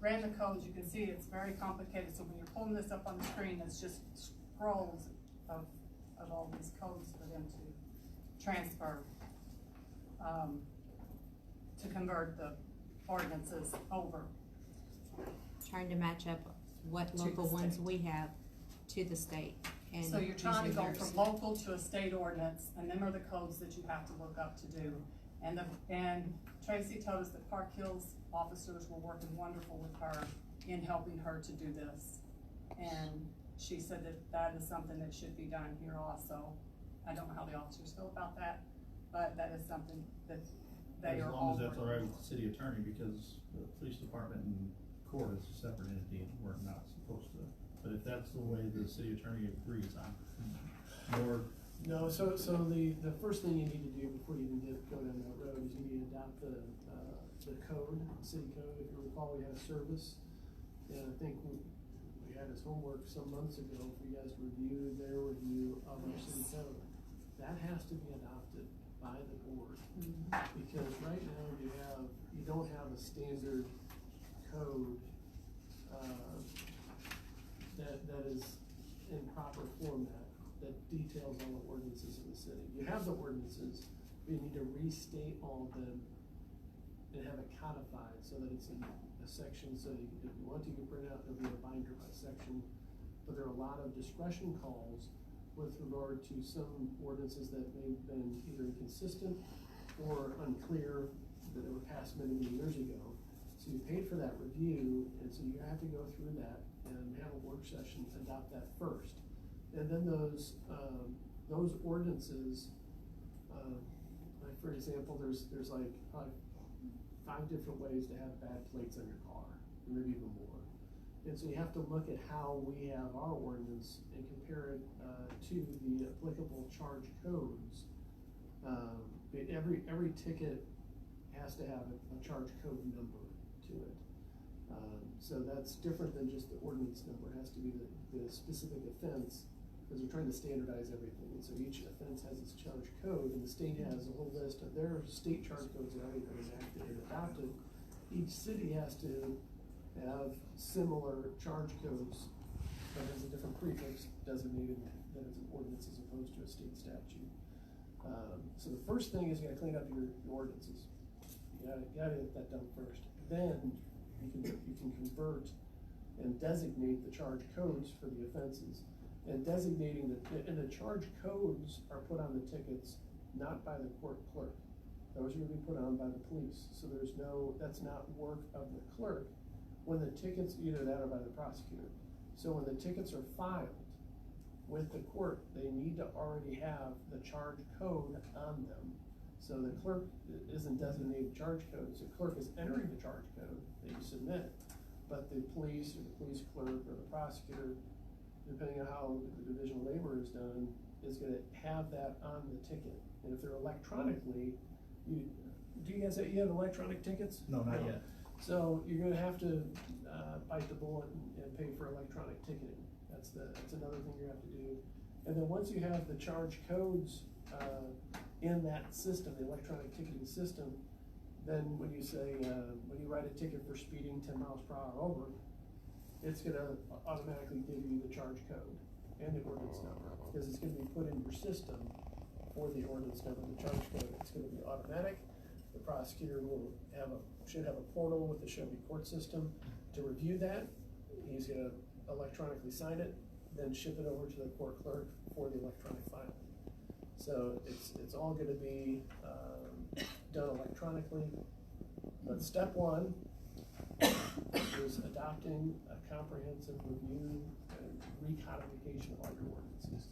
ran the codes. You can see it's very complicated. So when you're pulling this up on the screen, it's just scrolls of all these codes for them to transfer, to convert the ordinances over. Trying to match up what local ones we have to the state. And so you're trying to go theirs. from local to a state ordinance, and them are the codes that you have to look up to do. And Tracy told us that Park Hills officers were working wonderful with her in helping her to do this. And she said that is something that should be done here also. I don't know how the officers feel about that, but that is something that they are all. As long as that's all right with the city attorney, because the police department and court is a separate entity and we're not supposed to. But if that's the way the city attorney agrees on, or. No, so the first thing you need to do before you even go down that road is you need to adopt the code, the city code. If you recall, we had a service, and I think we had this homework some months ago for you guys to review their review of our city code. That has to be adopted by the board, because right now you don't have a standard code that is in proper format that details all the ordinances in the city. You have the ordinances, but you need to restate all of them and have it codified so that it's in a section. So if you want to, you can print it out, there'll be a binder by section. But there are a lot of discretion calls with regard to some ordinances that may have been either inconsistent or unclear, that were passed many, many years ago. So you paid for that review, and so you have to go through that and have a work session, adopt that first. And then those ordinances, like for example, there's like 5 different ways to have bad plates on your car, or maybe even more. And so you have to look at how we have our ordinance and compare it to the applicable charge codes. Every ticket has to have a charge code number to it. So that's different than just the ordinance number. It has to be the specific offense, because we're trying to standardize everything. And so each offense has its charge code, and the state has a whole list of their state charge codes that have been enacted and adopted. Each city has to have similar charge codes that has a different prefix designated that it's an ordinance as opposed to a state statute. So the first thing is you gotta clean up your ordinances. You gotta get that done first. Then you can convert and designate the charge codes for the offenses. And designating the charge codes are put on the tickets not by the court clerk. Those are gonna be put on by the police. So that's not work of the clerk. When the tickets, either that or by the prosecutor. So when the tickets are filed, with the court, they need to already have the charge code on them. So the clerk isn't designated charge codes, the clerk is entering the charge code that you submit, but the police or the police clerk or the prosecutor, depending on how the division of labor is done, is gonna have that on the ticket. And if they're electronically, do you guys have, you have electronic tickets? No, not yet. So you're gonna have to, bite the bullet and pay for electronic ticketing. That's another thing you have to do. And then once you have the charge codes, in that system, the electronic ticketing system, then when you say, when you write a ticket for speeding 10 miles per hour over, it's gonna automatically give you the charge code and the ordinance number, because it's gonna be put in your system for the ordinance number, the charge code. It's gonna be automatic. The prosecutor should have a portal with the Show Me Court system to review that. He's gonna electronically sign it, then ship it over to the court clerk for the electronic filing. So it's all gonna be, done electronically. But step one is adopting a comprehensive review and recodification of all your ordinances.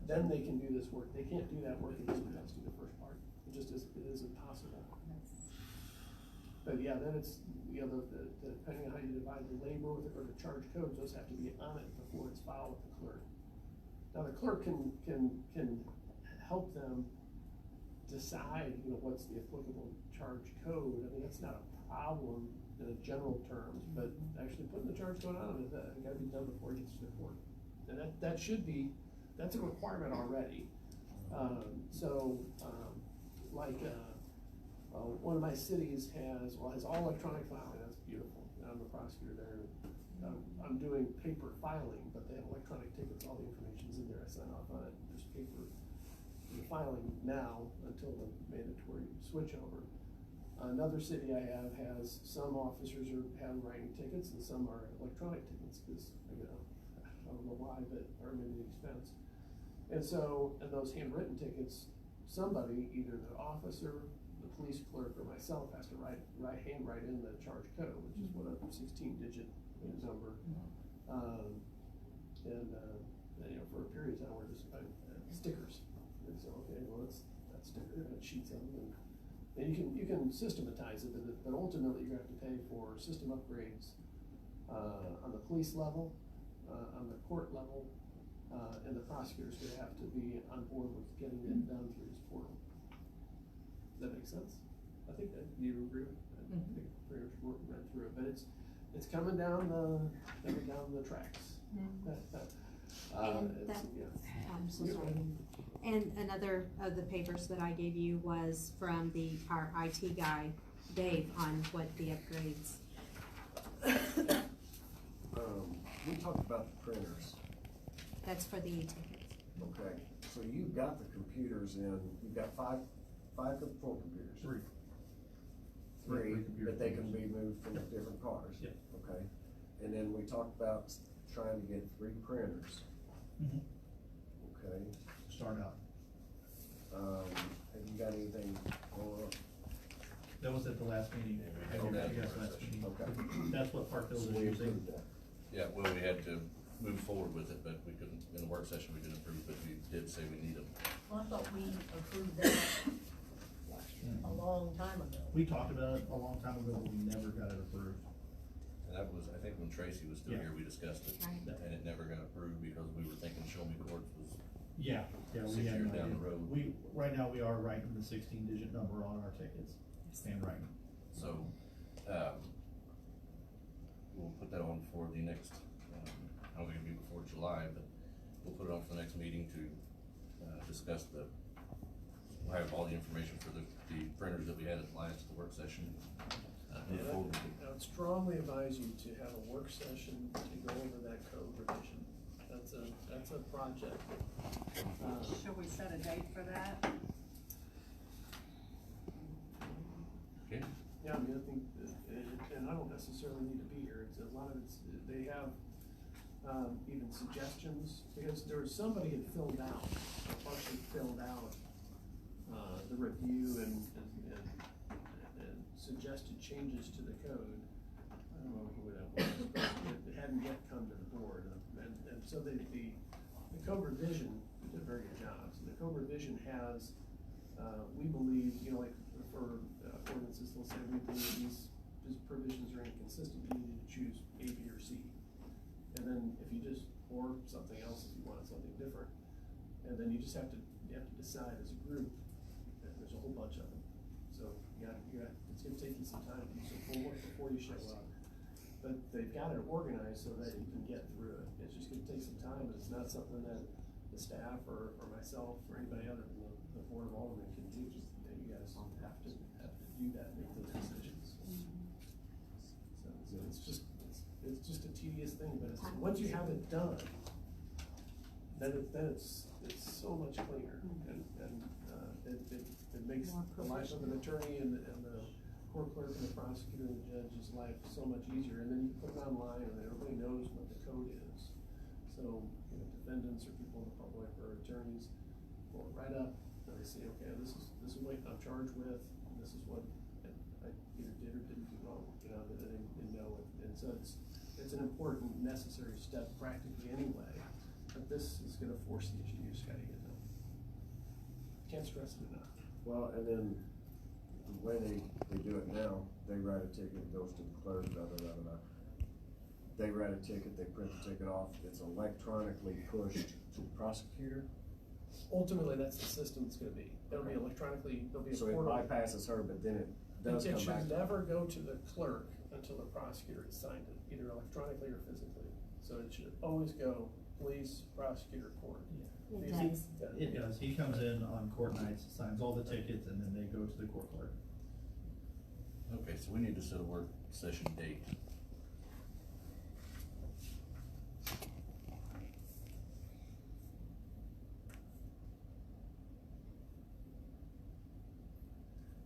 Then they can do this work. They can't do that work unless you guys do the first part. It is impossible. But yeah, then it's, you know, depending on how you divide the labor or the charge codes, those have to be on it before it's filed with the clerk. Now the clerk can help them decide, you know, what's the applicable charge code. I mean, that's not a problem in a general terms, but actually putting the charge code on it, that gotta be done before it gets to the court. And that should be, that's a requirement already. One of my cities has all electronic filing. That's beautiful. I'm a prosecutor there. I'm doing paper filing, but they have electronic tickets. All the information's in there. I sign off on it. There's paper filing now until the mandatory switchover. Another city I have has some officers are handwriting tickets and some are electronic tickets, because, you know, I don't know why, but are maybe the expense. And so, in those handwritten tickets, somebody, either the officer, the police clerk, or myself has to handwrite in the charge code, which is what a 16-digit number. You know, for a period of time, we're just stickers. And so, okay, well, that's sticker, and it sheets of them, and you can systematize it, but ultimately you're gonna have to pay for system upgrades on the police level, on the court level, and the prosecutor's gonna have to be on board with getting it done through his portal. Does that make sense? I think that you agree. I think pretty much read through it, but it's coming down the tracks. I'm so sorry. And another of the papers that I gave you was from our IT guy, Dave, on what the upgrades. We talked about the printers. That's for the e-tickets. Okay, so you've got the computers you've got five full computers. Three, but they can be moved from different cars. Yep. Okay, and then we talked about trying to get 3 printers. Okay. Start out. Have you got anything more? That was at the last meeting. Yeah, we had that Last meeting. Okay. That's what Parkville So was we using. approved that. Yeah, well, we had to move forward with it, but we couldn't, in the work session, we didn't approve, but we did say we need them. Well, I thought we approved that a long time ago. We talked about it a long time ago, but we never got it approved. And that was, I think when Tracy was still Yeah. here, we discussed it, Right. and it never got approved because we were thinking Show Me Courts was, Yeah, we 6 had years no down idea. the road. Right now, we are writing the 16-digit number on our tickets, handwriting. so, we'll put that on for the next, I don't think it'll be before July, but we'll put it on for the next meeting to, discuss we'll have all the information for the printers that we had at the last work session. Move forward with it. I would strongly advise you to have a work session to go over that code revision. That's a project. Should we set a date for that? Okay, Yeah, I mean, I think, and I don't necessarily need to be here. A lot of they have, even suggestions, because there was somebody had filled out, partially filled out, the review and suggested changes to the code. I don't know who that was, but it hadn't yet come to the board, and so the the code revision did a very good job. So the code revision has, we believe, like for ordinances, they'll say we believe these provisions are inconsistent, you need to choose A, B, or C. And then if you just, or something else if you wanted something different. And then you just have to decide as a group, that there's a whole bunch of them. So it's gonna take you some time to do some homework before you show up. But they've got it organized so that you can get through it. It's just gonna take some time, but it's not something that the staff or myself or anybody other than the Board of Aldermen can do. You guys have to do that, make those decisions. So it's just a tedious thing, but once you have it done, then it's so much cleaner, and it makes the life of an attorney and the court clerk and the prosecutor and the judge's life so much easier. And then you put it online, and everybody knows what the code is. So defendants or people in the public or attorneys pull it right up, and they say, okay, this is what I'm charged with, and this is what I either did or didn't do wrong. They know it, and so it's an important, necessary step practically anyway. But this is going to force the issue. You just got to get it done. Can't stress it enough. Well, and then the way they do it now, they write a ticket, it goes to the clerk, They write a ticket, they print the ticket off, it's electronically pushed to the prosecutor. Ultimately, that's the system it's going to be. It'll be electronically, there'll be a So it portal. bypasses her, but then it does come It back. should never go to the clerk until the prosecutor has signed it, either electronically or physically. So it should always go police, prosecutor, court. It Because does. It does, he comes in on court nights, signs all the tickets, and then they go to the court clerk. Okay, so we need to set a work session date.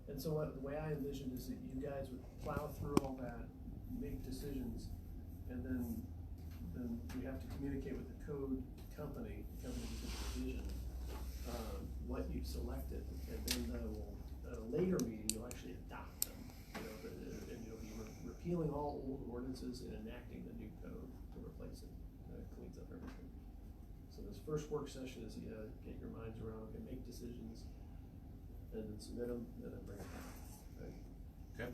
And so the way I envisioned is that you guys would plow through all that, make decisions, and then we have to communicate with the code company with the division, what you've selected, and then at a later meeting, you'll actually adopt them. And you'll be repealing all old ordinances and enacting the new code to replace it. It cleans up everything. So this first work session is get your minds around, okay, make decisions, and then submit them, and then bring it back. Okay? Okay.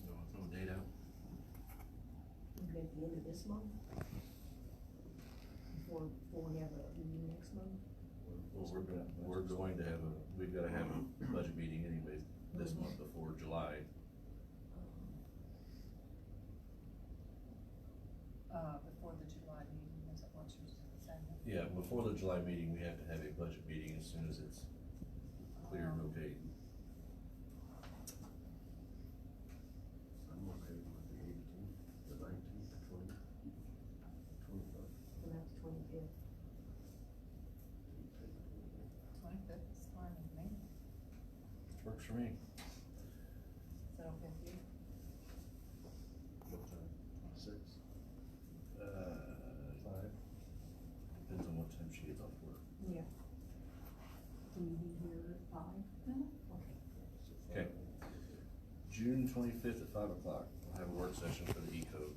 You want to throw a date out? Maybe at the end of this month? Before we have a meeting next month? Well, we're going to have we've got to have a budget meeting anyways this month before July. Before the July meeting, is that what you're saying? Yeah, before the July meeting, we have to have a budget meeting as soon as it's clear and okay. I'm okay with the 18th, the 19th, the 20th, 21st. And that's 25th. 25th is fine with me. Works for me. Is that okay with you? What time? 6? 5? Depends on what time she gets off work. Yeah. Can you be here at 5? Okay. June 25th at 5 o'clock, we'll have a work session for the E-code.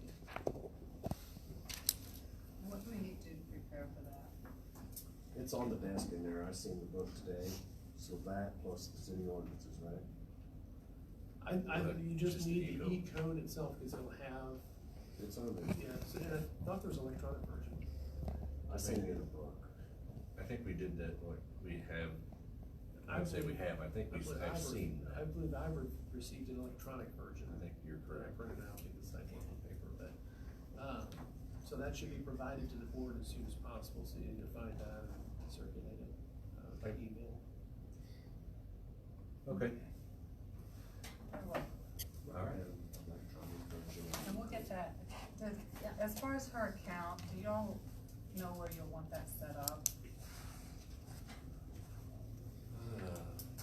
What do we need to prepare for that? It's on the desk in there, I seen the book today, so that plus the city ordinances, right? You just Just the need the E-code. E-code itself, because it'll have, It's on there. and I thought there was an electronic version. I seen it in a book. I think we did that, like, we have, I I'd say we have, I think I believe I've seen I that. believe I received an electronic version. I think you're I correct. printed out, I think it's signed on paper, but, so that should be provided to the board as soon as possible, so you can find that and circulate it, by email. Okay. Or what? All right. Electronic version. And we'll get that. As far as her account, do y'all know where you'll want that set up?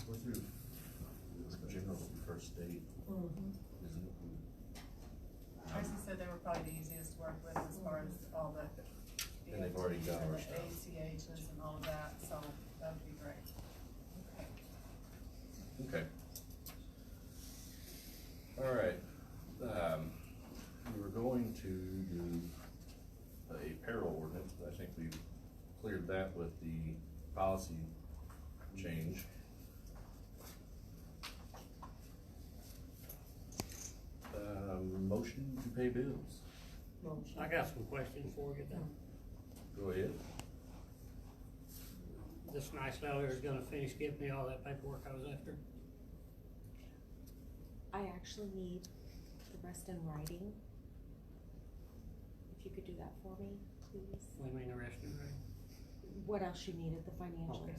We're through general first date, Mm-hmm. isn't it? Tracy said they were probably the easiest to work with as far as all the. And they've already got and our the stuff. ACHs and all of that, so that would be great. Okay. Okay. All right, policy change. Motion to pay bills. Motion. I got some questions for you then. Go ahead. This nice fellow is gonna finish giving me all that paperwork I was after. I actually need the rest in writing. If you could do that for me, please. What do you mean the rest of it? What else you needed, the financials, Okay.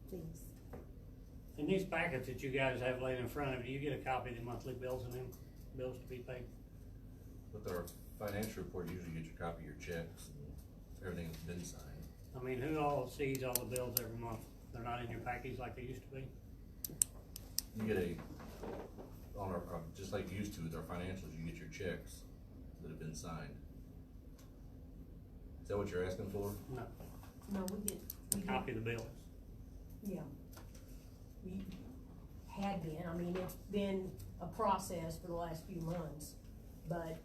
please. In these packets that you guys have laid in front of you, you get a copy of the monthly bills and them bills to be paid. With our financial report, you usually get your copy of your checks and everything that's been signed. I mean, who all sees all the bills every month? They're not in your package like they used to be? You get on our, just like you used to with our financials, you get your checks that have been signed. Is that what you're asking for? No, No, we get, copy of the bills. yeah. We had been, I mean, it's been a process for the last few months, but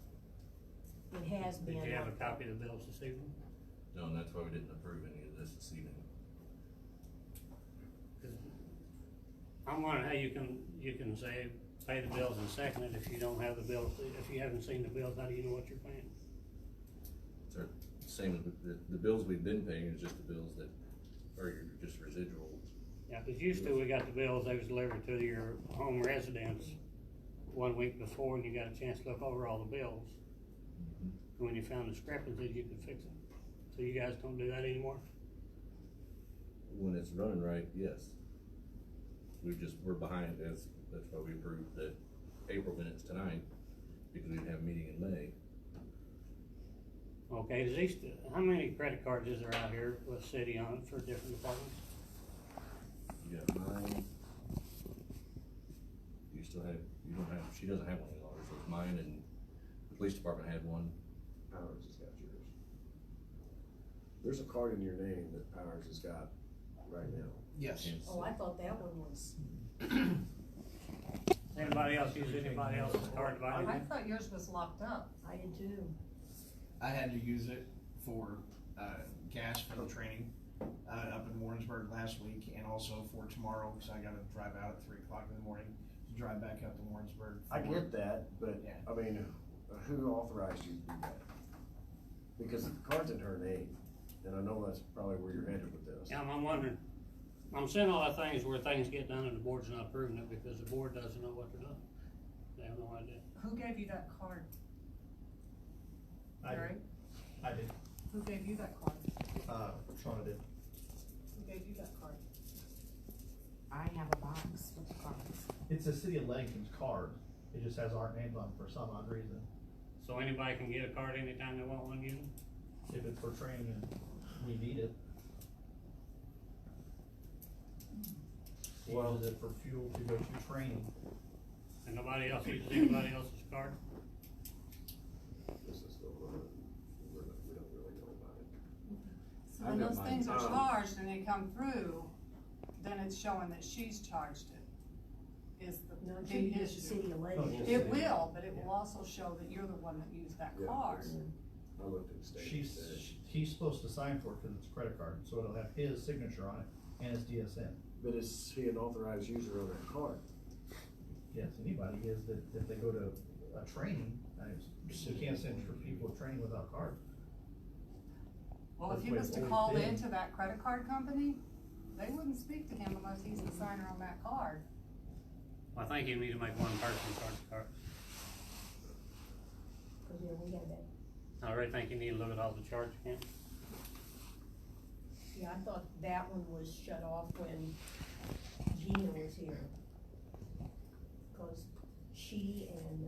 it has been. Did you have a like- copy of the bills this evening? No, and that's why we didn't approve any of this evening. 'Cause I'm wondering how you can say pay the bills and second it if you don't have the bills, if you haven't seen the bills, how do you know what you're paying? It's same as the bills we've been paying is just the bills that are your just residual. Yeah, cause used to, we got the bills, they was delivered to your home residence 1 week before, and you got a chance to look over all the bills. And when you found discrepancies, you could fix them. So you guys don't do that anymore? When it's running right, yes. We're behind, that's why we approved the April minutes tonight, because we didn't have a meeting in May. Okay, does these, how many credit cards is there out here with city on it for different departments? You got mine. You don't have, she doesn't have one any longer, so it's mine, and the police department had one. Powers has got yours. There's a card in your name that Powers has got right now. Yes. Oh, I thought that one was. Anybody else use anybody else's card to buy I anything? thought yours was locked up. I did too. I had to use it for, gas for the training, up in Warrensburg last week, and also for tomorrow, cause I gotta drive out at 3 o'clock in the morning to drive back up to Warrensburg. I get that, but, Yeah. I mean, who authorized you to do that? Because the card's in her name, and I know that's probably where you're headed with this. Yeah, I'm wondering, I'm seeing all the things where things get done and the board's not approving it because the board doesn't know what they're doing. They have no idea. Who gave you that card? Gary? I did, Who gave you that card? Shauna did. Who gave you that card? I have a box with the cards. It's a City of Leadington's card, it just has our names on it for some odd reason. So anybody can get a card anytime they want one, use them? If it's for training and we need it. He Well- uses it for fuel to go to training. And nobody else uses anybody else's card? This is still running, we don't really know about it. So I've when got those mine. things are charged and they come through, then it's showing that she's charged it, is the No, the she is the issue. city of Oh, Leadington. yeah. It will, but it will also show that you're the one that used that Yeah, card. it's- I looked at the state. He's supposed to sign for it because it's a credit card, so it'll have his signature on it and his DSN. But is he an authorized user on that card? Yes, anybody is, that if they go to a training, you can't send for people to training without card. Well, if That's he the way was it's to always call been. into that credit card company, they wouldn't speak to him unless he's the signer on that card. I think you need to make one person charge the card. Cause yeah, we had that. I really think you need to look at all the charge accounts. Yeah, I thought that one was shut off when Gina was here. Cause she and,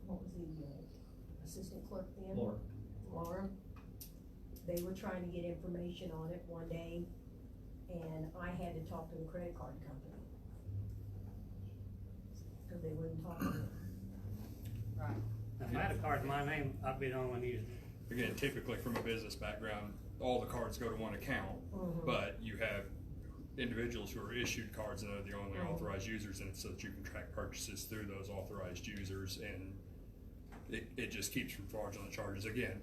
what was the, assistant clerk then? Laura, they were trying to get information on it one day, and I had to talk to the credit card company. Cause they wouldn't talk to me. Right. If I had a card in my name, I'd be the only one using it. Again, typically from a business background, all the cards go to one account, but you have individuals who are issued cards and are the only authorized users, and it's so that you can track purchases through those authorized users, and it just keeps from fraudulent charges. Again,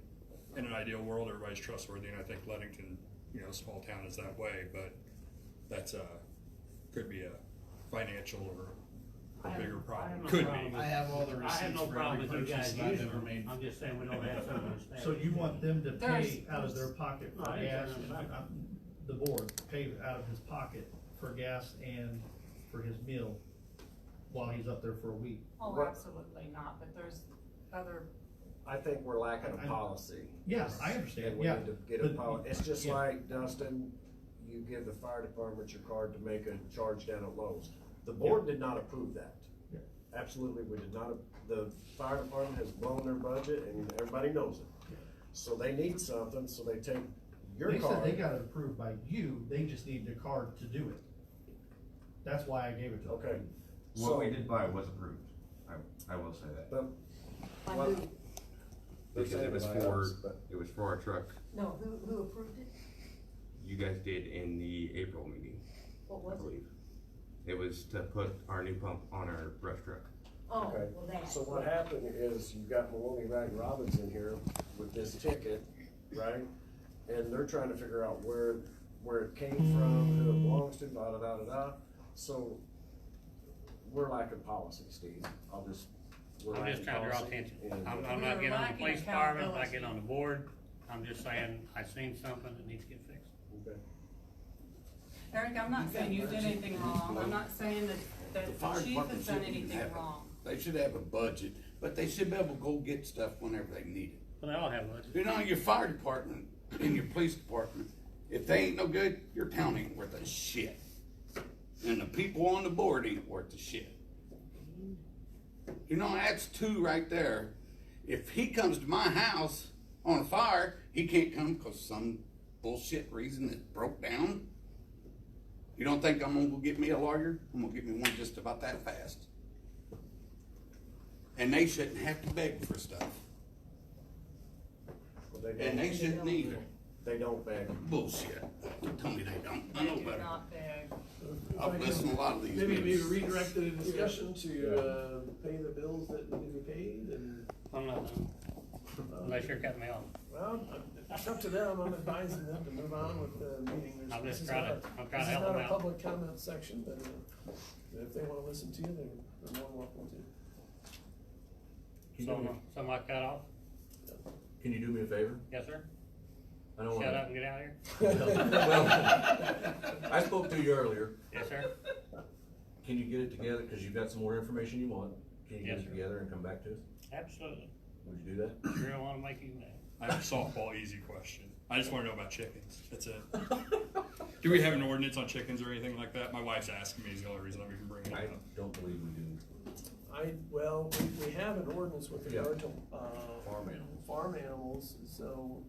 in an ideal world, everybody's trustworthy, and I think Leadington you know, small town is that way, but that's could be a financial or a bigger problem. Could be. I have all the I have receipts no for problem every with you purchase guys that I've using ever them, made. I'm just saying we don't have some of those things. So you want them to pay out of their There's- pocket for Oh, gas, yeah. the board, pay out of his pocket for gas and for his meal while he's up there for a week? Oh, What- absolutely not, but there's other, I think we're lacking a policy. Yeah, I understand, And we yeah. need to get a but- policy. It's just yeah. like, Dustin, you give the fire department your card to make a charge down at Lowe's. The board did not approve that. Yeah. Absolutely, we did not, the fire department has blown their budget and everybody knows it. Yeah. So they need something, so they take your They said card. they got it approved by you, they just need the card to do it. That's why I gave it to them. Okay. What we did buy was approved, I will say that. But, By well, who? they're Because saying it was by for, us, but- it was for our truck, No, who approved it? you guys did in the April meeting, What I was it? believe. It was to put our new pump on our brush truck. Oh, Okay, well, that. so what happened is you've got Maloney Wright and Robbins in here with this ticket, right? And they're trying to figure out where it came from, who it belongs to, da da da da da. So we're lacking policy, Steve. We're I'm just lacking trying to draw policy, attention. and- I'm We're not getting on the lacking police department, I'm not accountability. getting on the board, I'm just saying, I seen something that needs to get fixed. Okay. Eric, I'm not saying you did anything wrong, I'm not saying that The the fire chief has department done shouldn't anything have wrong. They should have a budget, but they should be able to go get stuff whenever they need it. But they all have budgets. You know, your fire department and your police department, if they ain't no good, your town ain't worth a shit. And the people on the board ain't worth a shit. You know, that's two right there. If he comes to my house on a fire, he can't come because some bullshit reason it broke down. You don't think I'm gonna go get me a lawyer? I'm gonna get me one just about that fast. And they shouldn't have to beg for stuff. Well, And they shouldn't either. They don't beg. Bullshit. Tell me they don't. I They know do better. not beg. I've listened to a lot of these Maybe meetings. redirect the discussion to, pay the bills that need to be paid and. I'm not done, unless you're cutting me off. Well, it's up to them, I'm advising them to move on with the meeting. There's- I'm just this is trying to- not a- I'm trying to help them This is out. not a public comment section, but, if they wanna listen to you, they're more than welcome to. Something I cut off? Can you do me a favor? Yes, sir? I don't Shut wanna- up and get out of here? Well, I spoke to you earlier. Yes, sir? Can you get it together, cause you've got some more information you want? Can you get Yes, it sir. together and come back to us? Absolutely. Would you do that? Sure don't wanna make you mad. I have a softball easy question. I just wanna know about chickens, that's it. Do we have an ordinance on chickens or anything like that? My wife's asking me, is the only reason I'm even bringing it I up. don't believe we do. We have an ordinance with regard to, Farm animals. farm animals, so,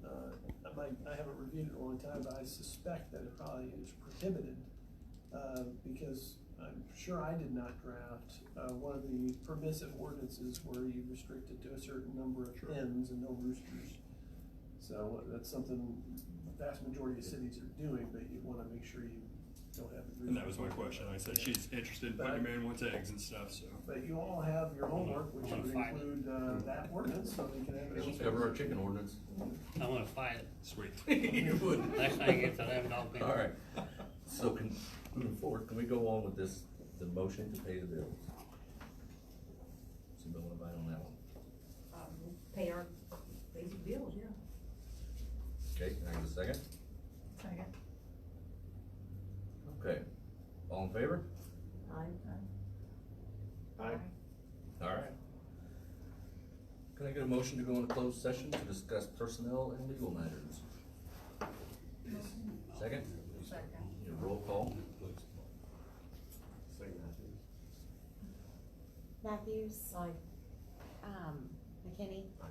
I haven't reviewed it in a long time, but I suspect that it probably is prohibited. Because I'm sure I did not draft, one of the permissive ordinances where you restrict it to a certain number of hens and no roosters. So that's something the vast majority of cities are doing, but you wanna make sure you don't have the roosters. And that was my question. I said she's interested in putting them in, wants eggs and stuff, so. But you all have your homework, which I'm would gonna find it. include, that ordinance, so we can have it. Let's cover our chicken ordinance. I wanna fight it. Sweet. You would. Next thing you get to them dog people. All right, so moving forward, can we go on with this, the motion to pay the bills? Somebody wanna bite on that one? Pay our basic bills, yeah. Okay, can I get a second? Second. Okay, all in favor? Aye. All right. Can I get a motion to go into closed session to discuss personnel and legal matters? Second? Second. Need a roll call? Say Matthews. Matthews, Aye. McKinney, Aye.